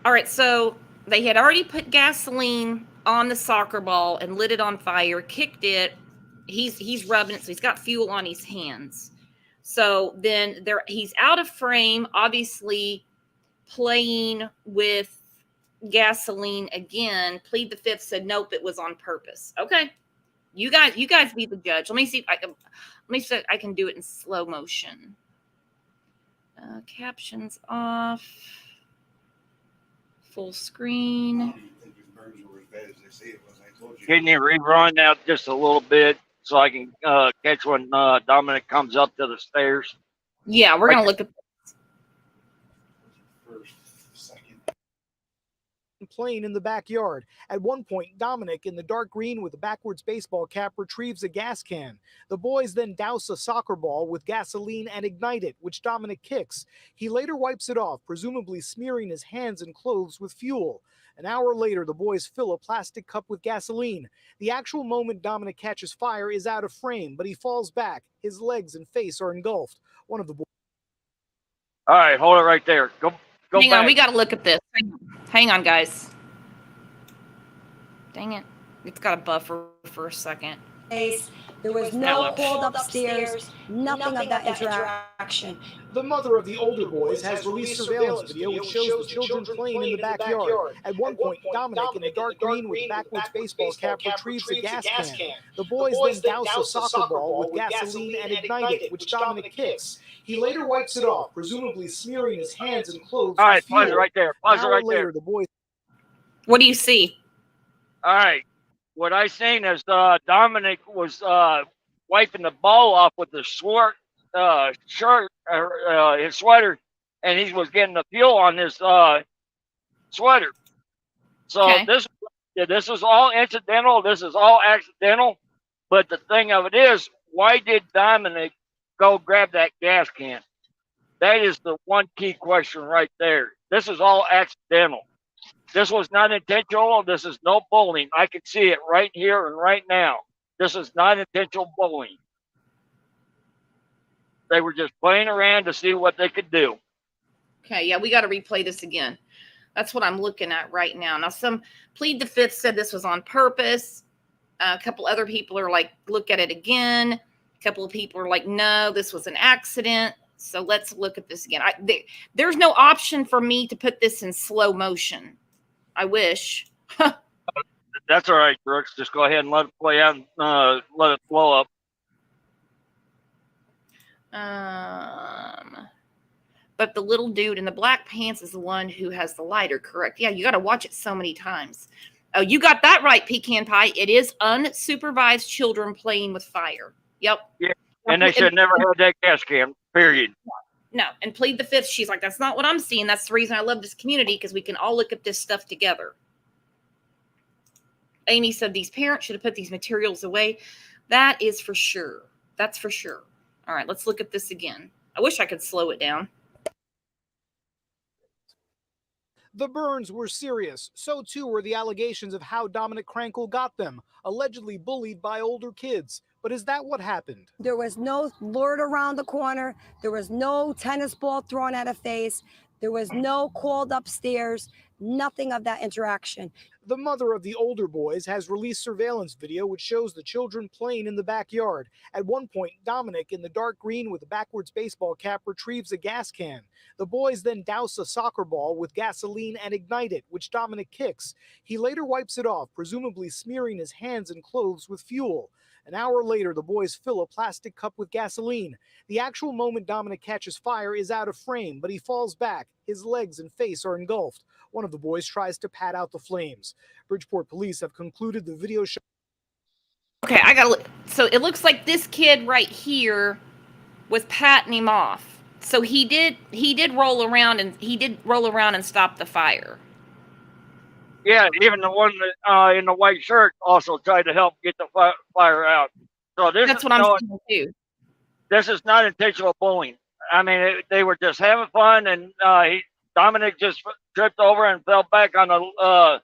[SPEAKER 1] All right, so they had already put gasoline on the soccer ball and lit it on fire, kicked it. He's rubbing it, so he's got fuel on his hands. So then he's out of frame, obviously playing with gasoline again. Plead the fifth, said nope, it was on purpose. Okay, you guys be the judge. Let me see if I can do it in slow motion. Captions off, full screen.
[SPEAKER 2] Can you rerun that just a little bit so I can catch when Dominic comes up to the stairs?
[SPEAKER 1] Yeah, we're gonna look at
[SPEAKER 7] playing in the backyard. At one point, Dominic, in the dark green with a backwards baseball cap, retrieves a gas can. The boys then douse a soccer ball with gasoline and ignite it, which Dominic kicks. He later wipes it off, presumably smearing his hands and clothes with fuel. An hour later, the boys fill a plastic cup with gasoline. The actual moment Dominic catches fire is out of frame, but he falls back. His legs and face are engulfed. One of the boys.
[SPEAKER 2] All right, hold it right there. Go
[SPEAKER 1] Hang
[SPEAKER 2] back.
[SPEAKER 1] on, we got to look at this. Hang on, guys. Dang it. It's got a buffer for a second.
[SPEAKER 5] There was no called upstairs, nothing of that interaction.
[SPEAKER 7] The mother of the older boys has released surveillance video which shows the children playing in the backyard. At one point, Dominic, in the dark green with backwards baseball cap, retrieves a gas can. The boys then douse a soccer ball with gasoline and ignite it, which Dominic kicks. He later wipes it off, presumably smearing his hands and clothes.
[SPEAKER 2] All right, pause it right there. Pause it right there.
[SPEAKER 7] The boys.
[SPEAKER 1] What do you see?
[SPEAKER 2] All right. What I seen is Dominic was wiping the ball off with his shirt, his sweater, and he was getting the fuel on his sweater. So this is all incidental. This is all accidental. But the thing of it is, why did Dominic go grab that gas can? That is the one key question right there. This is all accidental. This was not intentional. This is no bullying. I can see it right here and right now. This is not intentional bullying. They were just playing around to see what they could do.
[SPEAKER 1] Okay, yeah, we got to replay this again. That's what I'm looking at right now. Now, some plead the fifth said this was on purpose. A couple other people are like, look at it again. A couple of people are like, no, this was an accident. So let's look at this again. There's no option for me to put this in slow motion. I wish.
[SPEAKER 2] That's all right, Brooks. Just go ahead and let it play out and let it flow up.
[SPEAKER 1] But the little dude in the black pants is the one who has the lighter, correct? Yeah, you got to watch it so many times. Oh, you got that right, Pecan Pie. It is unsupervised children playing with fire. Yep.
[SPEAKER 2] Yeah, and they should never have that gas can, period.
[SPEAKER 1] No, and plead the fifth. She's like, that's not what I'm seeing. That's the reason I love this community, because we can all look at this stuff together. Amy said these parents should have put these materials away. That is for sure. That's for sure. All right, let's look at this again. I wish I could slow it down.
[SPEAKER 7] The burns were serious. So too were the allegations of how Dominick Krankall got them, allegedly bullied by older kids. But is that what happened?
[SPEAKER 5] There was no lord around the corner. There was no tennis ball thrown at a face. There was no called upstairs. Nothing of that interaction.
[SPEAKER 7] The mother of the older boys has released surveillance video which shows the children playing in the backyard. At one point, Dominic, in the dark green with a backwards baseball cap, retrieves a gas can. The boys then douse a soccer ball with gasoline and ignite it, which Dominic kicks. He later wipes it off, presumably smearing his hands and clothes with fuel. An hour later, the boys fill a plastic cup with gasoline. The actual moment Dominic catches fire is out of frame, but he falls back. His legs and face are engulfed. One of the boys tries to pat out the flames. Bridgeport police have concluded the video show.
[SPEAKER 1] Okay, so it looks like this kid right here was patting him off. So he did roll around and stop the fire.
[SPEAKER 2] Yeah, even the one that, in the white shirt also tried to help get the fire out. So
[SPEAKER 1] that's what I'm saying too.
[SPEAKER 2] This is not intentional bullying. I mean, they were just having fun, and Dominic just tripped over and fell back on the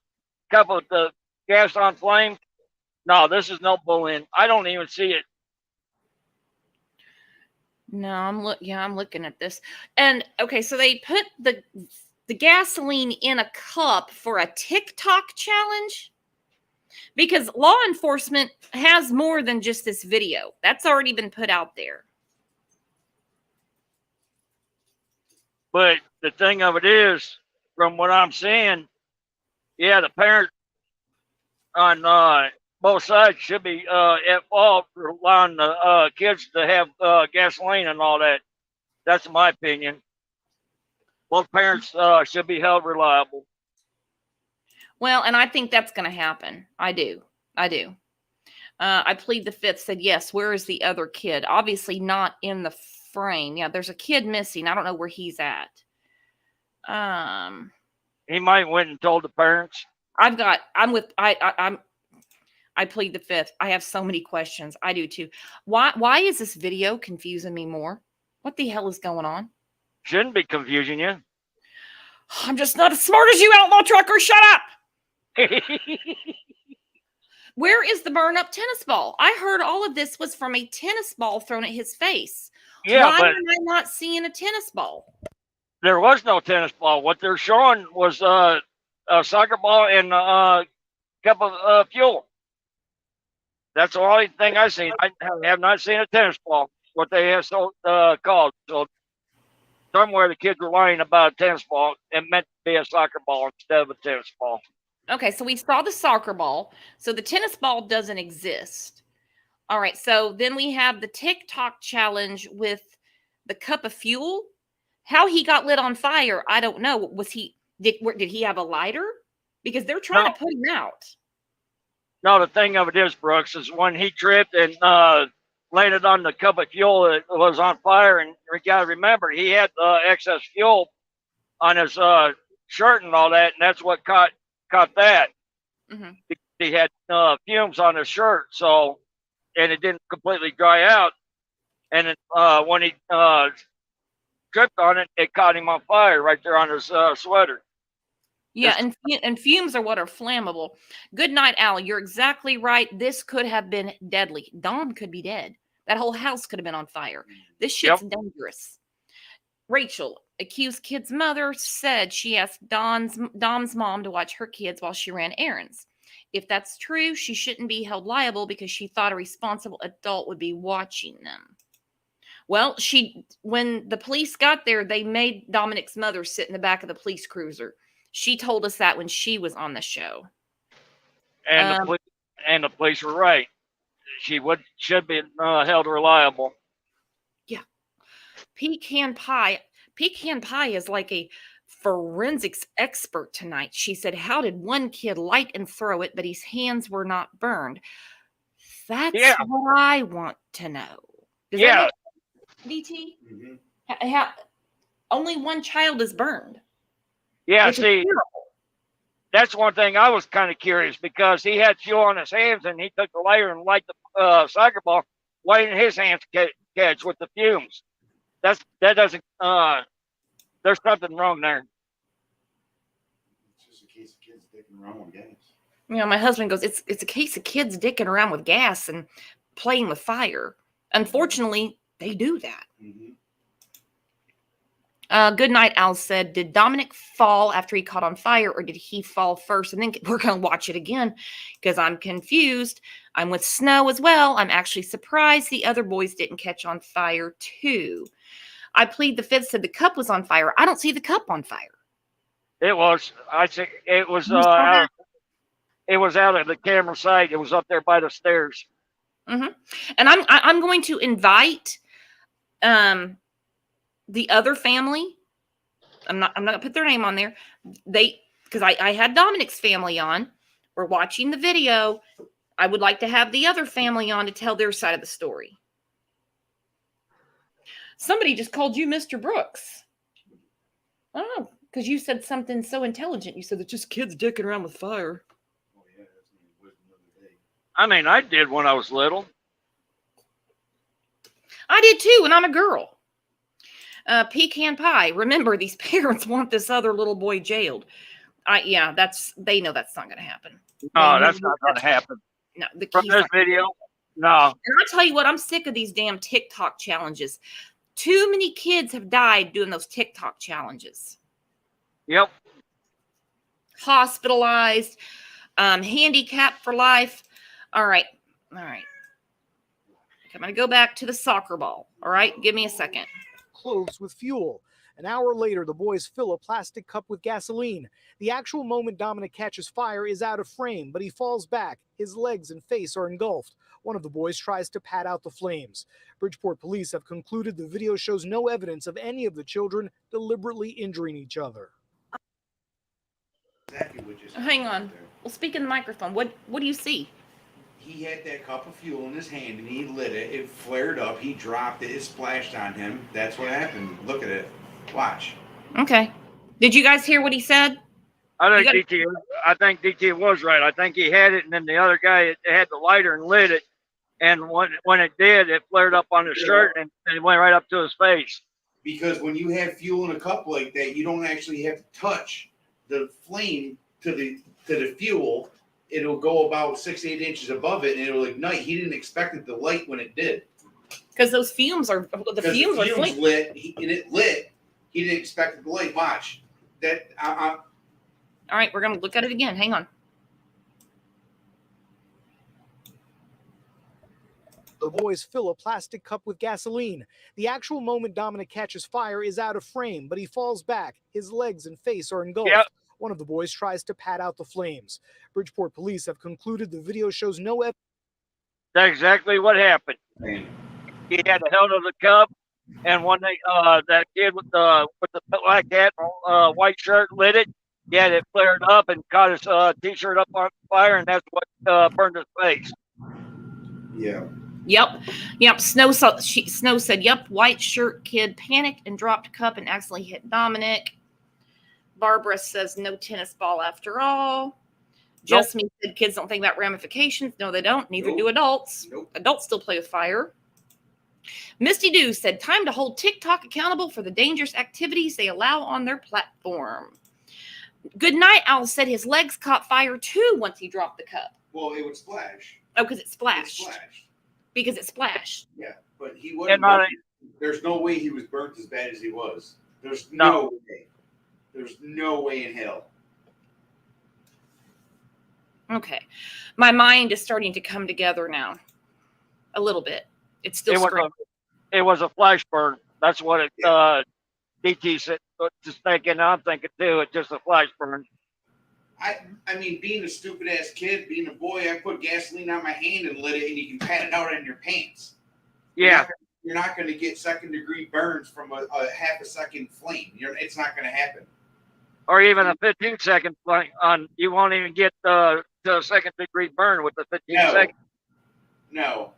[SPEAKER 2] cup of the gas on flame. No, this is no bullying. I don't even see it.
[SPEAKER 1] No, I'm looking at this. And okay, so they put the gasoline in a cup for a TikTok challenge, because law enforcement has more than just this video. That's already been put out there.
[SPEAKER 2] But the thing of it is, from what I'm seeing, yeah, the parents on both sides should be at fault for allowing the kids to have gasoline and all that. That's my opinion. Both parents should be held reliable.
[SPEAKER 1] Well, and I think that's going to happen. I do. I plead the fifth said, yes, where is the other kid? Obviously not in the frame. Yeah, there's a kid missing. I don't know where he's at.
[SPEAKER 2] He might went and told the parents.
[SPEAKER 1] I plead the fifth. I have so many questions. I do too. Why is this video confusing me more? What the hell is going on?
[SPEAKER 2] Shouldn't be confusing you.
[SPEAKER 1] I'm just not as smart as you, outlaw trucker. Shut up. Where is the burn up tennis ball? I heard all of this was from a tennis ball thrown at his face.
[SPEAKER 2] Yeah,
[SPEAKER 1] why
[SPEAKER 2] but
[SPEAKER 1] am I not seeing a tennis ball?
[SPEAKER 2] There was no tennis ball. What they're showing was a soccer ball and a cup of fuel. That's the only thing I've seen. I have not seen a tennis ball, what they have called. So somewhere the kids were lying about a tennis ball. It meant to be a soccer ball instead of a tennis ball.
[SPEAKER 1] Okay, so we saw the soccer ball. So the tennis ball doesn't exist. All right, so then we have the TikTok challenge with the cup of fuel. How he got lit on fire, I don't know. Did he have a lighter? Because they're trying to put him out.
[SPEAKER 2] No, the thing of it is, Brooks, is when he tripped and landed on the cup of fuel, it was on fire. And you got to remember, he had excess fuel on his shirt and all that, and that's what caught that.
[SPEAKER 1] Mm-hmm.
[SPEAKER 2] He had fumes on his shirt, so, and it didn't completely dry out. And when he tripped on it. It caught him on fire right there on his sweater.
[SPEAKER 1] Yeah, and fumes are what are flammable. Good night, Al. You're exactly right. This could have been deadly. Dom could be dead. That whole house could have been on fire. This shit's dangerous. Rachel, accused kid's mother, said she asked Dom's mom to watch her kids while she ran errands. If that's true, she shouldn't be held liable because she thought a responsible adult would be watching them. Well, when the police got there, they made Dominick's mother sit in the back of the police cruiser. She told us that when she was on the show.
[SPEAKER 2] And the police were right. She should be held reliable.
[SPEAKER 1] Yeah. Pecan Pie is like a forensics expert tonight. She said, how did one kid light and throw it, but his hands were not burned? That's what I want to know. Does that make DT? Mm-hmm. Only one child is burned.
[SPEAKER 2] Yeah, see, that's one thing I was kind of curious because he had fuel on his hands and he took the lighter and light the soccer ball. Why didn't his hands catch with the fumes? That doesn't. There's something wrong there.
[SPEAKER 17] It's just a case of kids dicking around with gas.
[SPEAKER 1] You know, my husband goes, it's a case of kids dicking around with gas and playing with fire. Unfortunately, they do that. Mm-hmm. Good night, Al said, did Dominic fall after he caught on fire or did he fall first? And then we're going to watch it again because I'm confused. I'm with Snow as well. I'm actually surprised the other boys didn't catch on fire too. I plead the fifth, said the cup was on fire. I don't see the cup on fire.
[SPEAKER 2] It was. I think it was. It was out of the camera sight. It was up there by the stairs.
[SPEAKER 1] Mm-hmm. And I'm going to invite the other family. I'm not gonna put their name on there. Because I had Dominic's family on. We're watching the video. I would like to have the other family on to tell their side of the story. Somebody just called you Mr. Brooks. Oh, because you said something so intelligent. You said it's just kids dicking around with fire.
[SPEAKER 2] I mean, I did when I was little.
[SPEAKER 1] I did too, and I'm a girl. Pecan Pie. Remember, these parents want this other little boy jailed. Yeah, they know that's not going to happen.
[SPEAKER 2] No, that's not going to happen.
[SPEAKER 1] No,
[SPEAKER 2] from this video, no.
[SPEAKER 1] And I'll tell you what, I'm sick of these damn TikTok challenges. Too many kids have died doing those TikTok challenges.
[SPEAKER 2] Yep.
[SPEAKER 1] Hospitalized, handicapped for life. All right. Okay, I'm going to go back to the soccer ball. All right. Give me a second.
[SPEAKER 7] Clothes with fuel. An hour later, the boys fill a plastic cup with gasoline. The actual moment Dominic catches fire is out of frame, but he falls back. His legs and face are engulfed. One of the boys tries to pat out the flames. Bridgeport police have concluded the video shows no evidence of any of the children deliberately injuring each other.
[SPEAKER 17] Exactly what just
[SPEAKER 1] hang on. Well, speak in the microphone. What do you see?
[SPEAKER 17] He had that cup of fuel in his hand and he lit it. It flared up. He dropped it. It splashed on him. That's what happened. Look at it. Watch.
[SPEAKER 1] Okay. Did you guys hear what he said?
[SPEAKER 2] I think DT was right. I think he had it, and then the other guy had the lighter and lit it. And when it did, it flared up on his shirt and it went right up to his face.
[SPEAKER 17] Because when you have fuel in a cup like that, you don't actually have to touch the flame to the fuel. It'll go about 6 to 8 inches above it and it'll ignite. He didn't expect it to light when it did.
[SPEAKER 1] Because those fumes are fumes
[SPEAKER 17] lit. It lit. He didn't expect it to light. Watch that.
[SPEAKER 1] All right, we're gonna look at it again. Hang on.
[SPEAKER 7] The boys fill a plastic cup with gasoline. The actual moment Dominic catches fire is out of frame, but he falls back. His legs and face are engulfed. Yep. One of the boys tries to pat out the flames. Bridgeport police have concluded the video shows no evidence.
[SPEAKER 2] That's exactly what happened. He had the held of the cup, and when that kid with the black hat, white shirt lit it, yeah, it flared up and caught his t-shirt up on fire, and that's what burned his face.
[SPEAKER 17] Yeah.
[SPEAKER 1] Yep. Snow said, yep, white shirt kid panicked and dropped cup and accidentally hit Dominic. Barbara says no tennis ball after all. Just me said kids don't think about ramifications. No, they don't. Neither do adults. Adults still play with fire. Misty Dew said, time to hold TikTok accountable for the dangerous activities they allow on their platform. Good Night Owl said his legs caught fire too once he dropped the cup.
[SPEAKER 17] Well, it would splash.
[SPEAKER 1] Oh, because it splashed.
[SPEAKER 17] It splashed.
[SPEAKER 1] Because it splashed.
[SPEAKER 17] Yeah, but he wouldn't. There's no way he was burnt as bad as he was. There's no way. There's no way in hell.
[SPEAKER 1] Okay. My mind is starting to come together now. A little bit. It's still
[SPEAKER 2] it was a flash burn. That's what it DT said. Just thinking, I'm thinking too, it's just a flash burn.
[SPEAKER 17] I mean, being a stupid ass kid, being a boy, I put gasoline on my hand and lit it, and you can pat it out on your pants.
[SPEAKER 2] Yeah.
[SPEAKER 17] You're not going to get second-degree burns from a half a second flame. It's not going to happen.
[SPEAKER 2] Or even a 15-second flame. You won't even get to a second-degree burn with the 15 seconds.
[SPEAKER 17] No.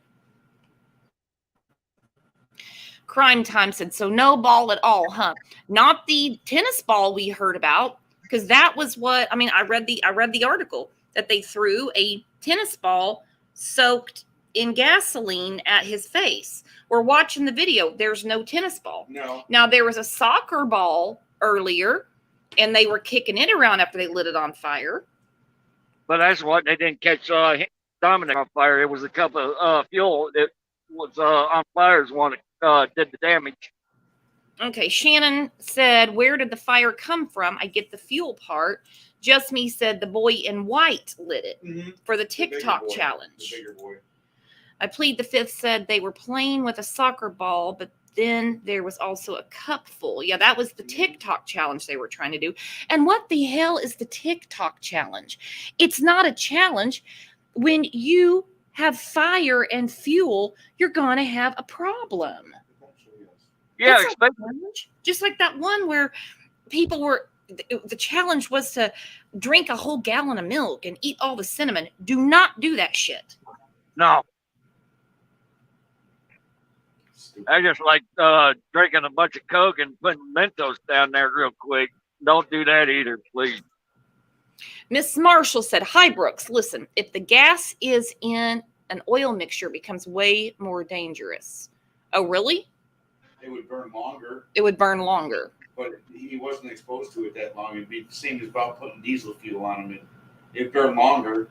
[SPEAKER 1] Crime Time said, so no ball at all, huh? Not the tennis ball we heard about, because that was what, I mean, I read the article that they threw a tennis ball soaked in gasoline at his face. We're watching the video. There's no tennis ball.
[SPEAKER 17] No.
[SPEAKER 1] Now, there was a soccer ball earlier, and they were kicking it around after they lit it on fire.
[SPEAKER 2] But that's what, they didn't catch Dominic on fire. It was a cup of fuel that was on fire is one that did the damage.
[SPEAKER 1] Okay, Shannon said, where did the fire come from? I get the fuel part. Just Me said the boy in white lit it for the TikTok challenge.
[SPEAKER 17] The bigger boy.
[SPEAKER 1] I Plead the Fifth said they were playing with a soccer ball, but then there was also a cup full. Yeah, that was the TikTok challenge they were trying to do. And what the hell is the TikTok challenge? It's not a challenge. When you have fire and fuel, you're going to have a problem.
[SPEAKER 2] Yeah,
[SPEAKER 1] just like that one where people were, the challenge was to drink a whole gallon of milk and eat all the cinnamon. Do not do that shit.
[SPEAKER 2] No. I just like drinking a bunch of Coke and putting Mentos down there real quick. Don't do that either, please.
[SPEAKER 1] Miss Marshall said, hi, Brooks. Listen, if the gas is in an oil mixture, it becomes way more dangerous. Oh, really?
[SPEAKER 17] It would burn longer.
[SPEAKER 1] It would burn longer.
[SPEAKER 17] But he wasn't exposed to it that long. It'd be the same as about putting diesel fuel on him. It'd burn longer.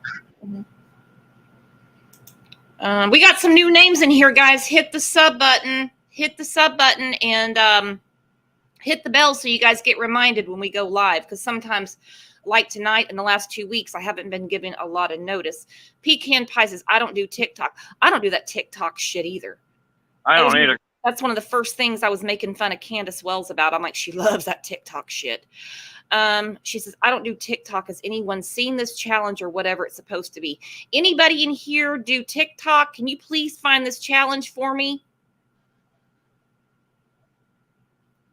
[SPEAKER 1] We got some new names in here, guys. Hit the sub button. Hit the sub button and hit the bell so you guys get reminded when we go live. Because sometimes, like tonight in the last 2 weeks, I haven't been giving a lot of notice. Pecan Pie says, I don't do TikTok. I don't do that TikTok shit either.
[SPEAKER 2] I don't either.
[SPEAKER 1] That's one of the first things I was making fun of Candace Wells about. I'm like, she loves that TikTok shit. She says, I don't do TikTok. Has anyone seen this challenge or whatever it's supposed to be? Anybody in here do TikTok? Can you please find this challenge for me?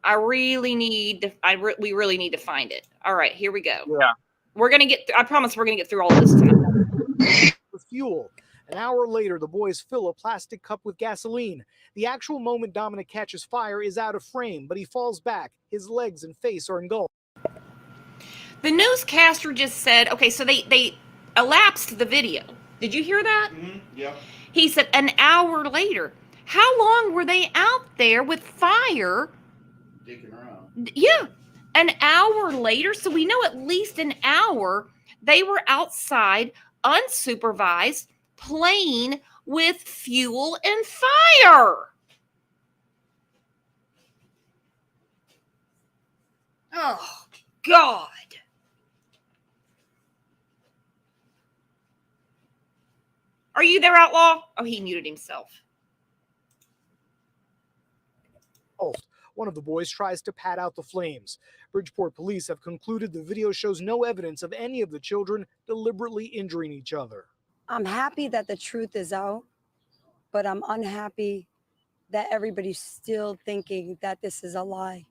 [SPEAKER 1] I really need to, we really need to find it. All right, here we go.
[SPEAKER 2] Yeah.
[SPEAKER 1] We're going to get, I promise we're going to get through all of this tonight.
[SPEAKER 7] Fuel. An hour later, the boys fill a plastic cup with gasoline. The actual moment Dominic catches fire is out of frame, but he falls back. His legs and face are engulfed.
[SPEAKER 1] The newscaster just said, okay, so they elapsed the video. Did you hear that?
[SPEAKER 17] Yeah.
[SPEAKER 1] He said an hour later. How long were they out there with fire?
[SPEAKER 17] Digging around.
[SPEAKER 1] Yeah. An hour later. So we know at least an hour they were outside, unsupervised, playing with fuel and fire. Oh, God. Are you there, Outlaw? Oh, he muted himself.
[SPEAKER 7] One of the boys tries to pat out the flames. Bridgeport police have concluded the video shows no evidence of any of the children deliberately injuring each other.
[SPEAKER 5] I'm happy that the truth is out, but I'm unhappy that everybody's still thinking that this is a lie.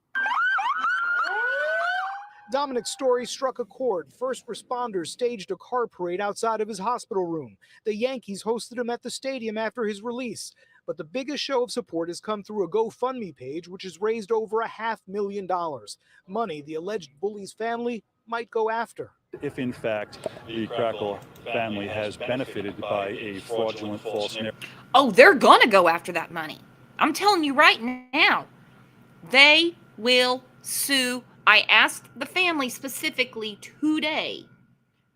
[SPEAKER 7] Dominic's story struck a chord. First responders staged a car parade outside of his hospital room. The Yankees hosted him at the stadium after his release. But the biggest show of support has come through a GoFundMe page, which has raised over $500,000. Money the alleged bully's family might go after.
[SPEAKER 18] If in fact the Krankall family has benefited by a fraudulent false narrative.
[SPEAKER 1] Oh, they're going to go after that money. I'm telling you right now, they will sue. I asked the family specifically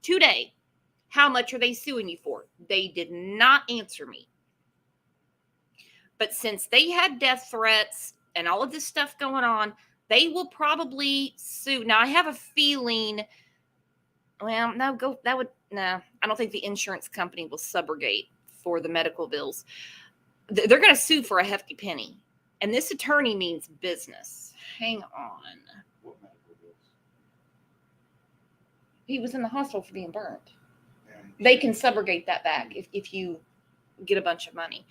[SPEAKER 1] today, how much are they suing you for? They did not answer me. But since they had death threats and all of this stuff going on, they will probably sue. Now, I have a feeling, well, no, I don't think the insurance company will subrogate for the medical bills. They're going to sue for a hefty penny. And this attorney means business. Hang on. He was in the hospital for being burned. They can subrogate that back if you get a bunch of money.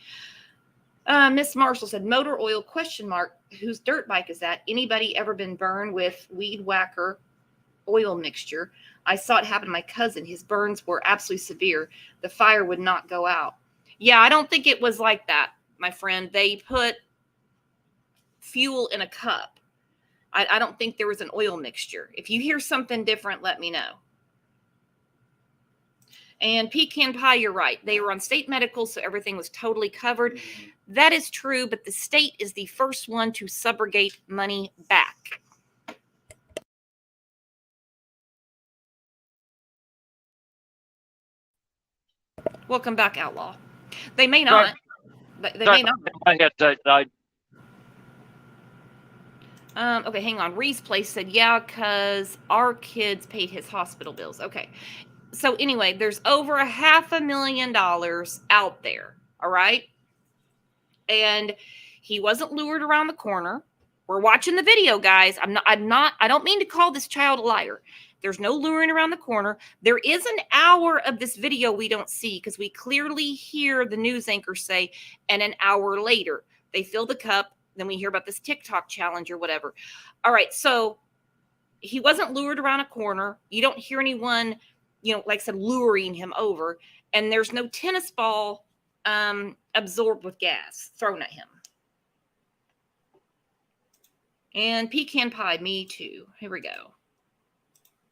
[SPEAKER 1] Miss Marshall said, motor oil ? Whose dirt bike is that? Anybody ever been burned with weed whacker oil mixture? I saw it happen to my cousin. His burns were absolutely severe. The fire would not go out. Yeah, I don't think it was like that, my friend. They put fuel in a cup. I don't think there was an oil mixture. If you hear something different, let me know. And Pecan Pie, you're right. They were on state medical, so everything was totally covered. That is true, but the state is the first one to subrogate money back. Welcome back, Outlaw. They may not. They may not.
[SPEAKER 2] My headset died.
[SPEAKER 1] Okay, hang on. Ree's Place said, yeah, because our kids paid his hospital bills. Okay. So anyway, there's over $500,000 out there. All right. And he wasn't lured around the corner. We're watching the video, guys. I don't mean to call this child a liar. There's no luring around the corner. There is an hour of this video we don't see because we clearly hear the news anchor say, and an hour later, they fill the cup. Then we hear about this TikTok challenge or whatever. All right. So he wasn't lured around a corner. You don't hear anyone, like I said, luring him over. And there's no tennis ball absorbed with gas thrown at him. And Pecan Pie, me too. Here we go.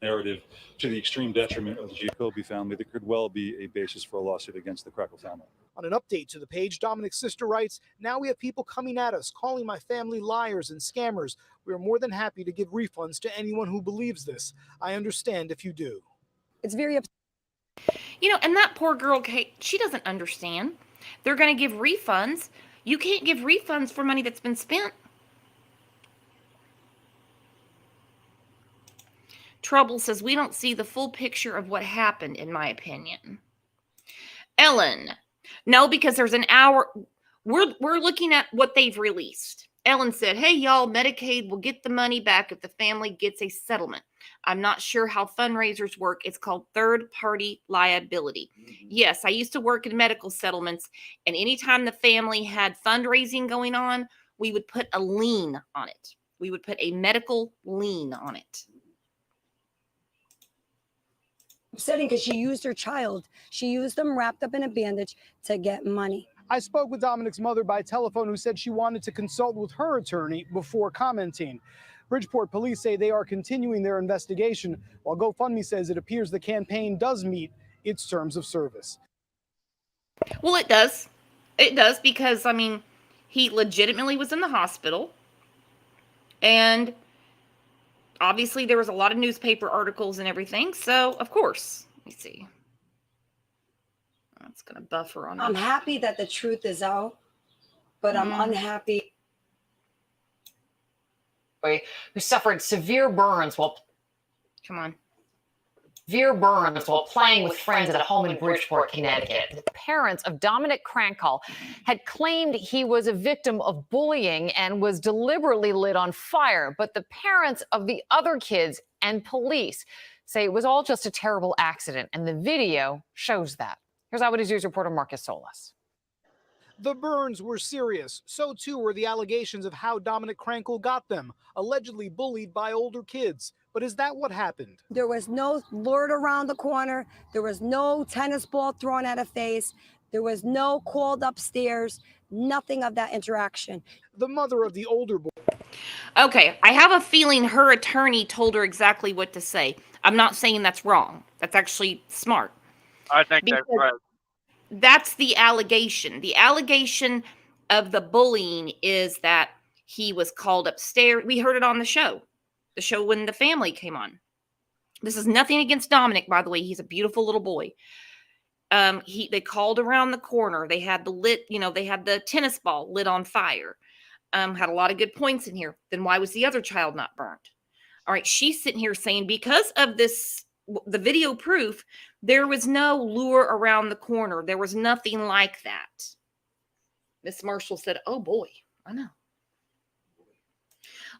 [SPEAKER 18] Narrative to the extreme detriment of the Jacoby family, there could well be a basis for a lawsuit against the Krankall family.
[SPEAKER 7] On an update to the page, Dominic's sister writes, now we have people coming at us, calling my family liars and scammers. We are more than happy to give refunds to anyone who believes this. I understand if you do.
[SPEAKER 5] It's very upsetting.
[SPEAKER 1] And that poor girl, Kate, she doesn't understand. They're going to give refunds. You can't give refunds for money that's been spent. Trouble says, we don't see the full picture of what happened, in my opinion. Ellen, no, because there's an hour. We're looking at what they've released. Ellen said, hey, y'all, Medicaid will get the money back if the family gets a settlement. I'm not sure how fundraisers work. It's called third-party liability. Yes, I used to work in medical settlements, and anytime the family had fundraising going on, we would put a lien on it. We would put a medical lien on it.
[SPEAKER 5] Upsetting because she used her child. She used them wrapped up in a bandage to get money.
[SPEAKER 7] I spoke with Dominic's mother by telephone, who said she wanted to consult with her attorney before commenting. Bridgeport police say they are continuing their investigation, while GoFundMe says it appears the campaign does meet its terms of service.
[SPEAKER 1] Well, it does. It does because, he legitimately was in the hospital. And obviously there was a lot of newspaper articles and everything. So, of course, let me see. It's going to buffer on
[SPEAKER 5] I'm happy that the truth is out, but I'm unhappy.
[SPEAKER 16] Who suffered severe burns while playing with friends at a home in Bridgeport, Connecticut. The parents of Dominick Krankall had claimed he was a victim of bullying and was deliberately lit on fire. But the parents of the other kids and police say it was all just a terrible accident, and the video shows that. Here's Eyewitness News reporter Marcus Solis.
[SPEAKER 7] The burns were serious. So too were the allegations of how Dominick Krankall got them, allegedly bullied by older kids. But is that what happened?
[SPEAKER 5] There was no lured around the corner. There was no tennis ball thrown at a face. There was no called upstairs. Nothing of that interaction.
[SPEAKER 7] The mother of the older boy.
[SPEAKER 1] Okay, I have a feeling her attorney told her exactly what to say. I'm not saying that's wrong. That's actually smart.
[SPEAKER 2] I think that's right.
[SPEAKER 1] That's the allegation. The allegation of the bullying is that he was called upstairs. We heard it on the show when the family came on. This is nothing against Dominic, by the way. He's a beautiful little boy. They called around the corner. They had they had the tennis ball lit on fire. Had a lot of good points in here. Then why was the other child not burnt? All right, she's sitting here saying because of this, the video proof, there was no lure around the corner. There was nothing like that. Miss Marshall said, oh boy, I know.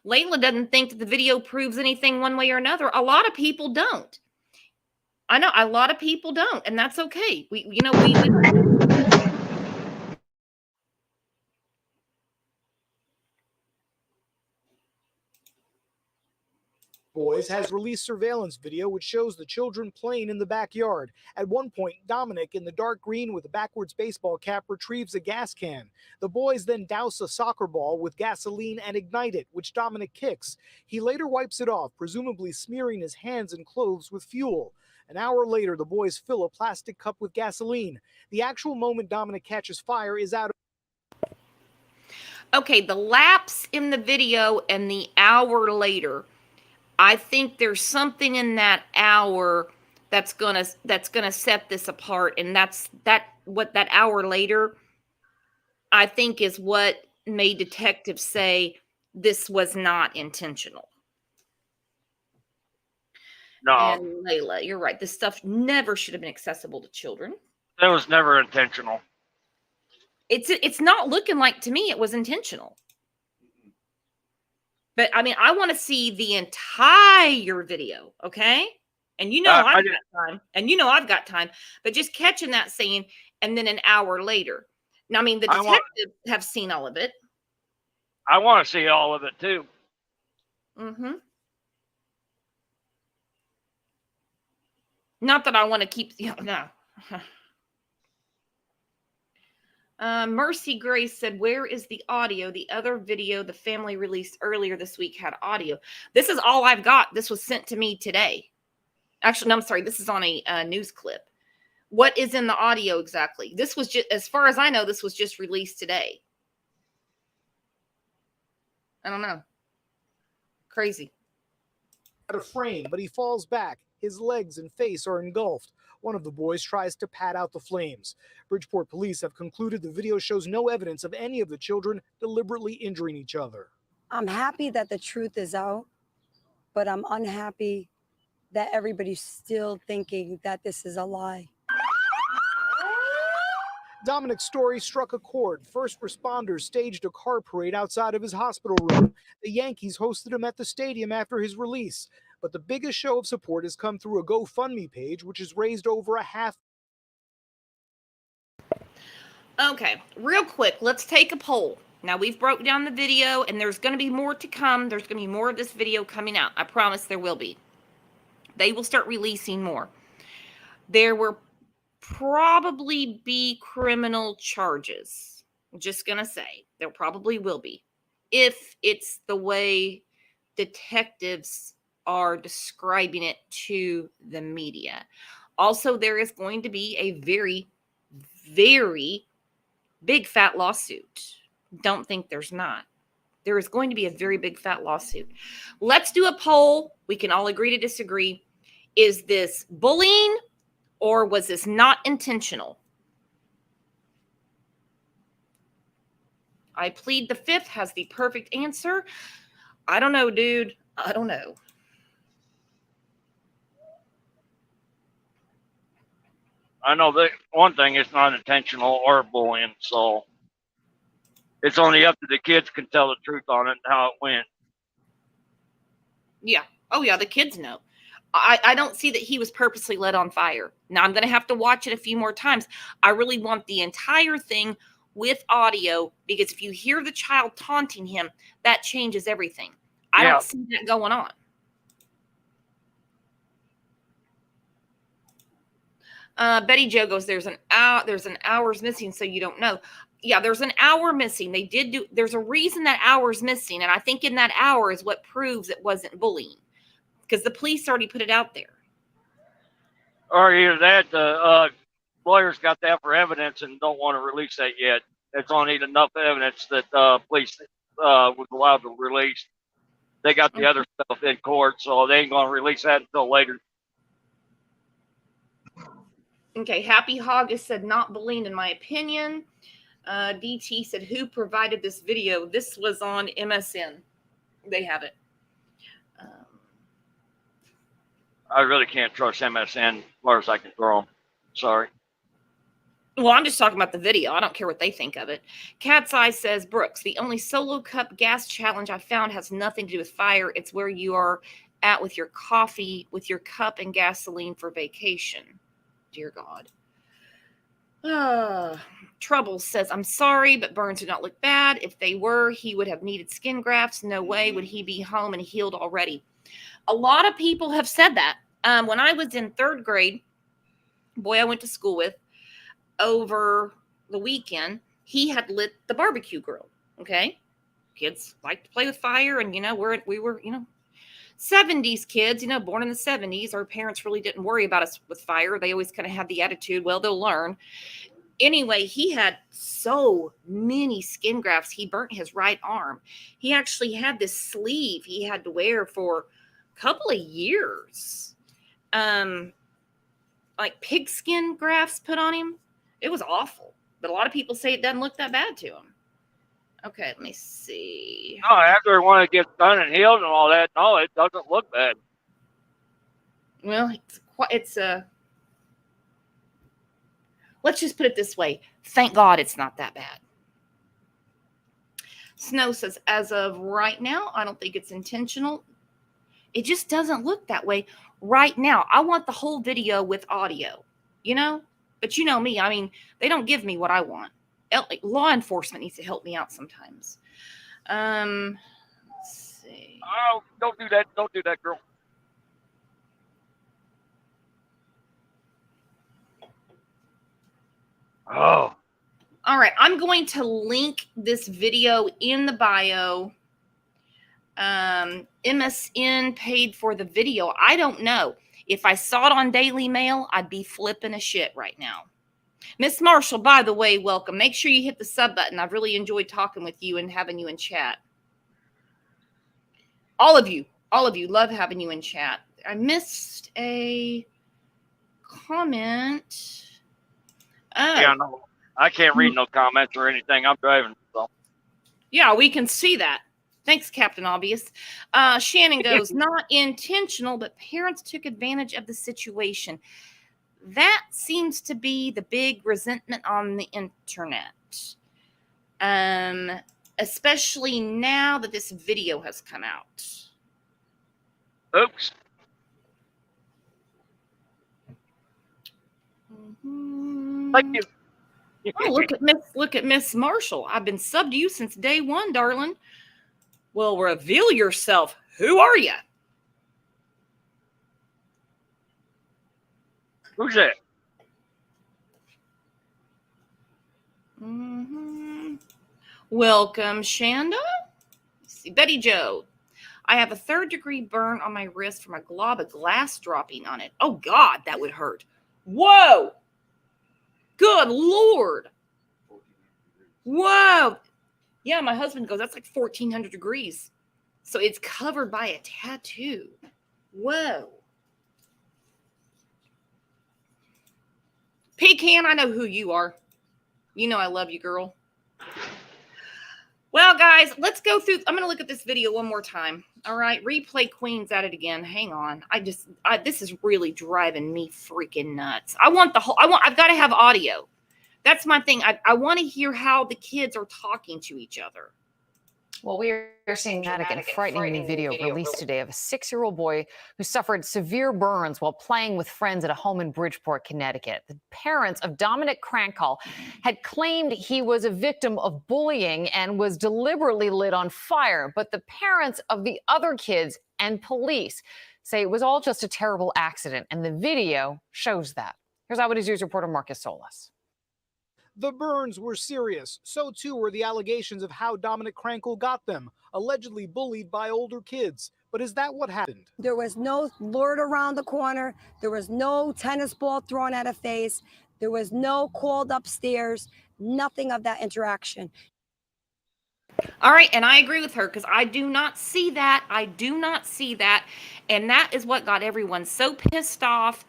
[SPEAKER 1] Layla doesn't think that the video proves anything one way or another. A lot of people don't. I know a lot of people don't, and that's okay. We
[SPEAKER 7] Boys has released surveillance video which shows the children playing in the backyard. At one point, Dominic, in the dark green with a backwards baseball cap, retrieves a gas can. The boys then douse a soccer ball with gasoline and ignite it, which Dominic kicks. He later wipes it off, presumably smearing his hands and clothes with fuel. An hour later, the boys fill a plastic cup with gasoline. The actual moment Dominic catches fire is out of...
[SPEAKER 1] Okay, the lapse in the video and the hour later, I think there's something in that hour that's gonna set this apart, and what that hour later, I think, is what made detectives say this was not intentional.
[SPEAKER 2] No,
[SPEAKER 1] and Layla, you're right. This stuff never should have been accessible to children.
[SPEAKER 2] that was never intentional.
[SPEAKER 1] It's not looking like to me it was intentional. But I mean, I want to see the entire video, okay? And I've got time. And I've got time. But just catching that scene and then an hour later. Now, I mean, the detectives have seen all of it.
[SPEAKER 2] I want to see all of it too.
[SPEAKER 1] Mm-hmm. Not that I want to keep, no. Mercy Grace said, where is the audio? The other video the family released earlier this week had audio. This is all I've got. This was sent to me today. Actually, no, I'm sorry. This is on a news clip. What is in the audio exactly? This was just, as far as I know, this was just released today. I don't know. Crazy.
[SPEAKER 7] Out of frame, but he falls back. His legs and face are engulfed. One of the boys tries to pat out the flames. Bridgeport police have concluded the video shows no evidence of any of the children deliberately injuring each other.
[SPEAKER 5] I'm happy that the truth is out, but I'm unhappy that everybody's still thinking that this is a lie.
[SPEAKER 7] Dominic's story struck a chord. First responders staged a car parade outside of his hospital room. The Yankees hosted him at the stadium after his release. But the biggest show of support has come through a GoFundMe page, which has raised over $500,000.
[SPEAKER 1] Okay, real quick, let's take a poll. Now, we've broke down the video, and there's going to be more to come. There's going to be more of this video coming out. I promise there will be. They will start releasing more. There will probably be criminal charges. I'm just going to say, there probably will be. If it's the way detectives are describing it to the media. Also, there is going to be a very, very big fat lawsuit. Don't think there's not. There is going to be a very big fat lawsuit. Let's do a poll. We can all agree to disagree. Is this bullying or was this not intentional? I plead the fifth has the perfect answer. I don't know, dude. I don't know.
[SPEAKER 2] I know that one thing is not intentional or bullying, so it's only up to the kids can tell the truth on it and how it went.
[SPEAKER 1] Yeah. Oh, yeah, the kids know. I don't see that he was purposely lit on fire. Now, I'm going to have to watch it a few more times. I really want the entire thing with audio, because if you hear the child taunting him, that changes everything. I don't see that going on. Betty Jo goes, there's an hour's missing, so you don't know. Yeah, there's an hour missing. There's a reason that hour's missing, and I think in that hour is what proves it wasn't bullying, because the police already put it out there.
[SPEAKER 2] Or either that, the lawyers got that for evidence and don't want to release that yet. It's only enough evidence that police was allowed to release. They got the other stuff in court, so they ain't going to release that until later.
[SPEAKER 1] Okay, Happy Hog has said not bullying in my opinion. DT said, who provided this video? This was on MSN. They have it.
[SPEAKER 2] I really can't trust MSN as far as I can throw them. Sorry.
[SPEAKER 1] Well, I'm just talking about the video. I don't care what they think of it. Cat's Eye says, Brooks, the only solo cup gas challenge I found has nothing to do with fire. It's where you are at with your coffee, with your cup and gasoline for vacation. Dear God. Troubles says, I'm sorry, but burns do not look bad. If they were, he would have needed skin grafts. No way would he be home and healed already. A lot of people have said that. When I was in 3rd grade, boy I went to school with, over the weekend, he had lit the barbecue grill. Okay. Kids like to play with fire. And, we were, 70s kids, born in the 70s. Our parents really didn't worry about us with fire. They always kind of had the attitude, well, they'll learn. Anyway, he had so many skin grafts. He burnt his right arm. He actually had this sleeve he had to wear for a couple of years. Like pigskin grafts put on him. It was awful, but a lot of people say it doesn't look that bad to him. Okay, let me see.
[SPEAKER 2] No, after when it gets done and healed and all that, no, it doesn't look bad.
[SPEAKER 1] Well, it's let's just put it this way. Thank God it's not that bad. Snow says, as of right now, I don't think it's intentional. It just doesn't look that way right now. I want the whole video with audio, But you know me, they don't give me what I want. Law enforcement needs to help me out sometimes. Let's see.
[SPEAKER 2] Oh, don't do that. Don't do that, girl. Oh.
[SPEAKER 1] All right. I'm going to link this video in the bio. MSN paid for the video. I don't know. If I saw it on Daily Mail, I'd be flipping a shit right now. Miss Marshall, by the way, welcome. Make sure you hit the sub button. I've really enjoyed talking with you and having you in chat. All of you love having you in chat. I missed a comment.
[SPEAKER 2] Yeah, no, I can't read no comments or anything. I'm driving. So.
[SPEAKER 1] Yeah, we can see that. Thanks, Captain Obvious. Shannon goes, not intentional, but parents took advantage of the situation. That seems to be the big resentment on the internet. Especially now that this video has come out.
[SPEAKER 2] Oops. Thank you.
[SPEAKER 1] Oh, look at Miss Marshall. I've been subbed to you since day one, darling. Well, reveal yourself. Who are you?
[SPEAKER 2] Who's that?
[SPEAKER 1] Welcome, Shanda. See, Betty Joe. I have a 3rd-degree burn on my wrist from a glob of glass dropping on it. Oh, God, that would hurt. Whoa. Good Lord. Whoa. Yeah, my husband goes, that's like 1,400 degrees. So it's covered by a tattoo. Whoa. Pecan, I know who you are. You know I love you, girl. Well, guys, let's go through. I'm going to look at this video one more time. All right. Replay Queen's at it again. Hang on. This is really driving me freaking nuts. I've got to have audio. That's my thing. I want to hear how the kids are talking to each other.
[SPEAKER 16] Well, we are seeing dramatic and frightening new video released today of a 6-year-old boy who suffered severe burns while playing with friends at a home in Bridgeport, Connecticut. The parents of Dominick Krankall had claimed he was a victim of bullying and was deliberately lit on fire. But the parents of the other kids and police say it was all just a terrible accident, and the video shows that. Here's Eyewitness News reporter Marcus Solis.
[SPEAKER 7] The burns were serious. So too were the allegations of how Dominick Krankall got them, allegedly bullied by older kids. But is that what happened?
[SPEAKER 5] There was no lure around the corner. There was no tennis ball thrown at a face. There was no called upstairs, nothing of that interaction.
[SPEAKER 1] All right, and I agree with her because I do not see that. I do not see that. And that is what got everyone so pissed off.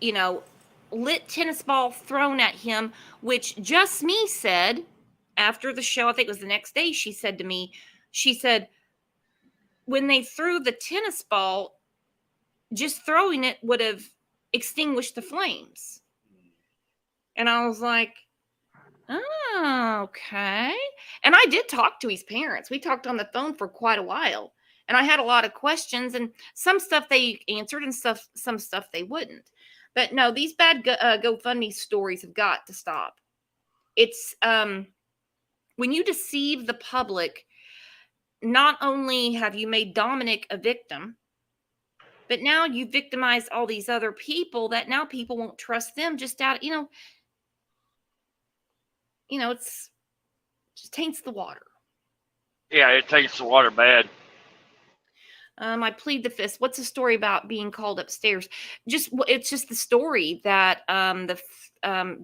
[SPEAKER 1] You know, lit tennis ball thrown at him, which Just Me said after the show, I think it was the next day, she said to me, she said, when they threw the tennis ball, just throwing it would have extinguished the flames. And I was like, oh, okay. And I did talk to his parents. We talked on the phone for quite a while. And I had a lot of questions, and some stuff they answered and some stuff they wouldn't. But no, these bad GoFundMe stories have got to stop. It's when you deceive the public, not only have you made Dominic a victim, but now you victimized all these other people that now people won't trust them just out, it's just taints the water.
[SPEAKER 2] Yeah, it taints the water bad.
[SPEAKER 1] I plead the fifth. What's the story about being called upstairs? It's just the story that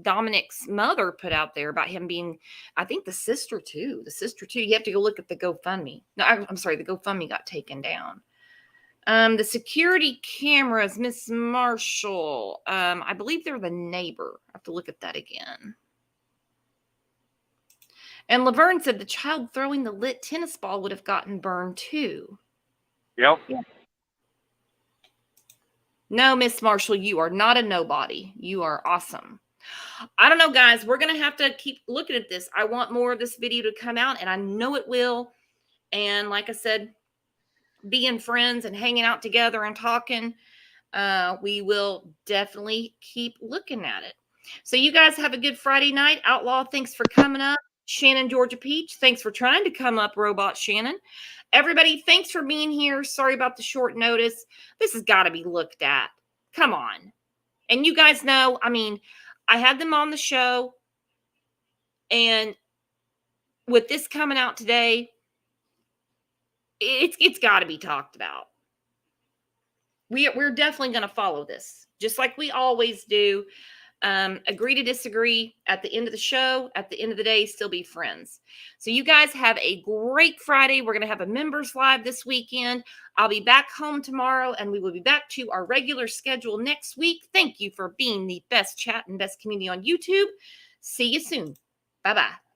[SPEAKER 1] Dominic's mother put out there about him being, I think the sister too. You have to go look at the GoFundMe. No, I'm sorry, the GoFundMe got taken down. The security cameras, Miss Marshall. I believe they're the neighbor. I have to look at that again. And Laverne said the child throwing the lit tennis ball would have gotten burned too.
[SPEAKER 2] Yep.
[SPEAKER 1] Yeah. No, Miss Marshall, you are not a nobody. You are awesome. I don't know, guys. We're going to have to keep looking at this. I want more of this video to come out, and I know it will. And like I said, being friends and hanging out together and talking, we will definitely keep looking at it. So you guys have a good Friday night. Outlaw, thanks for coming up. Shannon, Georgia Peach, thanks for trying to come up, Robot Shannon. Everybody, thanks for being here. Sorry about the short notice. This has got to be looked at. Come on. And you guys know, I had them on the show, and with this coming out today, it's got to be talked about. We're definitely going to follow this, just like we always do. Agree to disagree at the end of the show. At the end of the day, still be friends. So you guys have a great Friday. We're going to have a members live this weekend. I'll be back home tomorrow, and we will be back to our regular schedule next week. Thank you for being the best chat and best community on YouTube. See you soon. Bye-bye.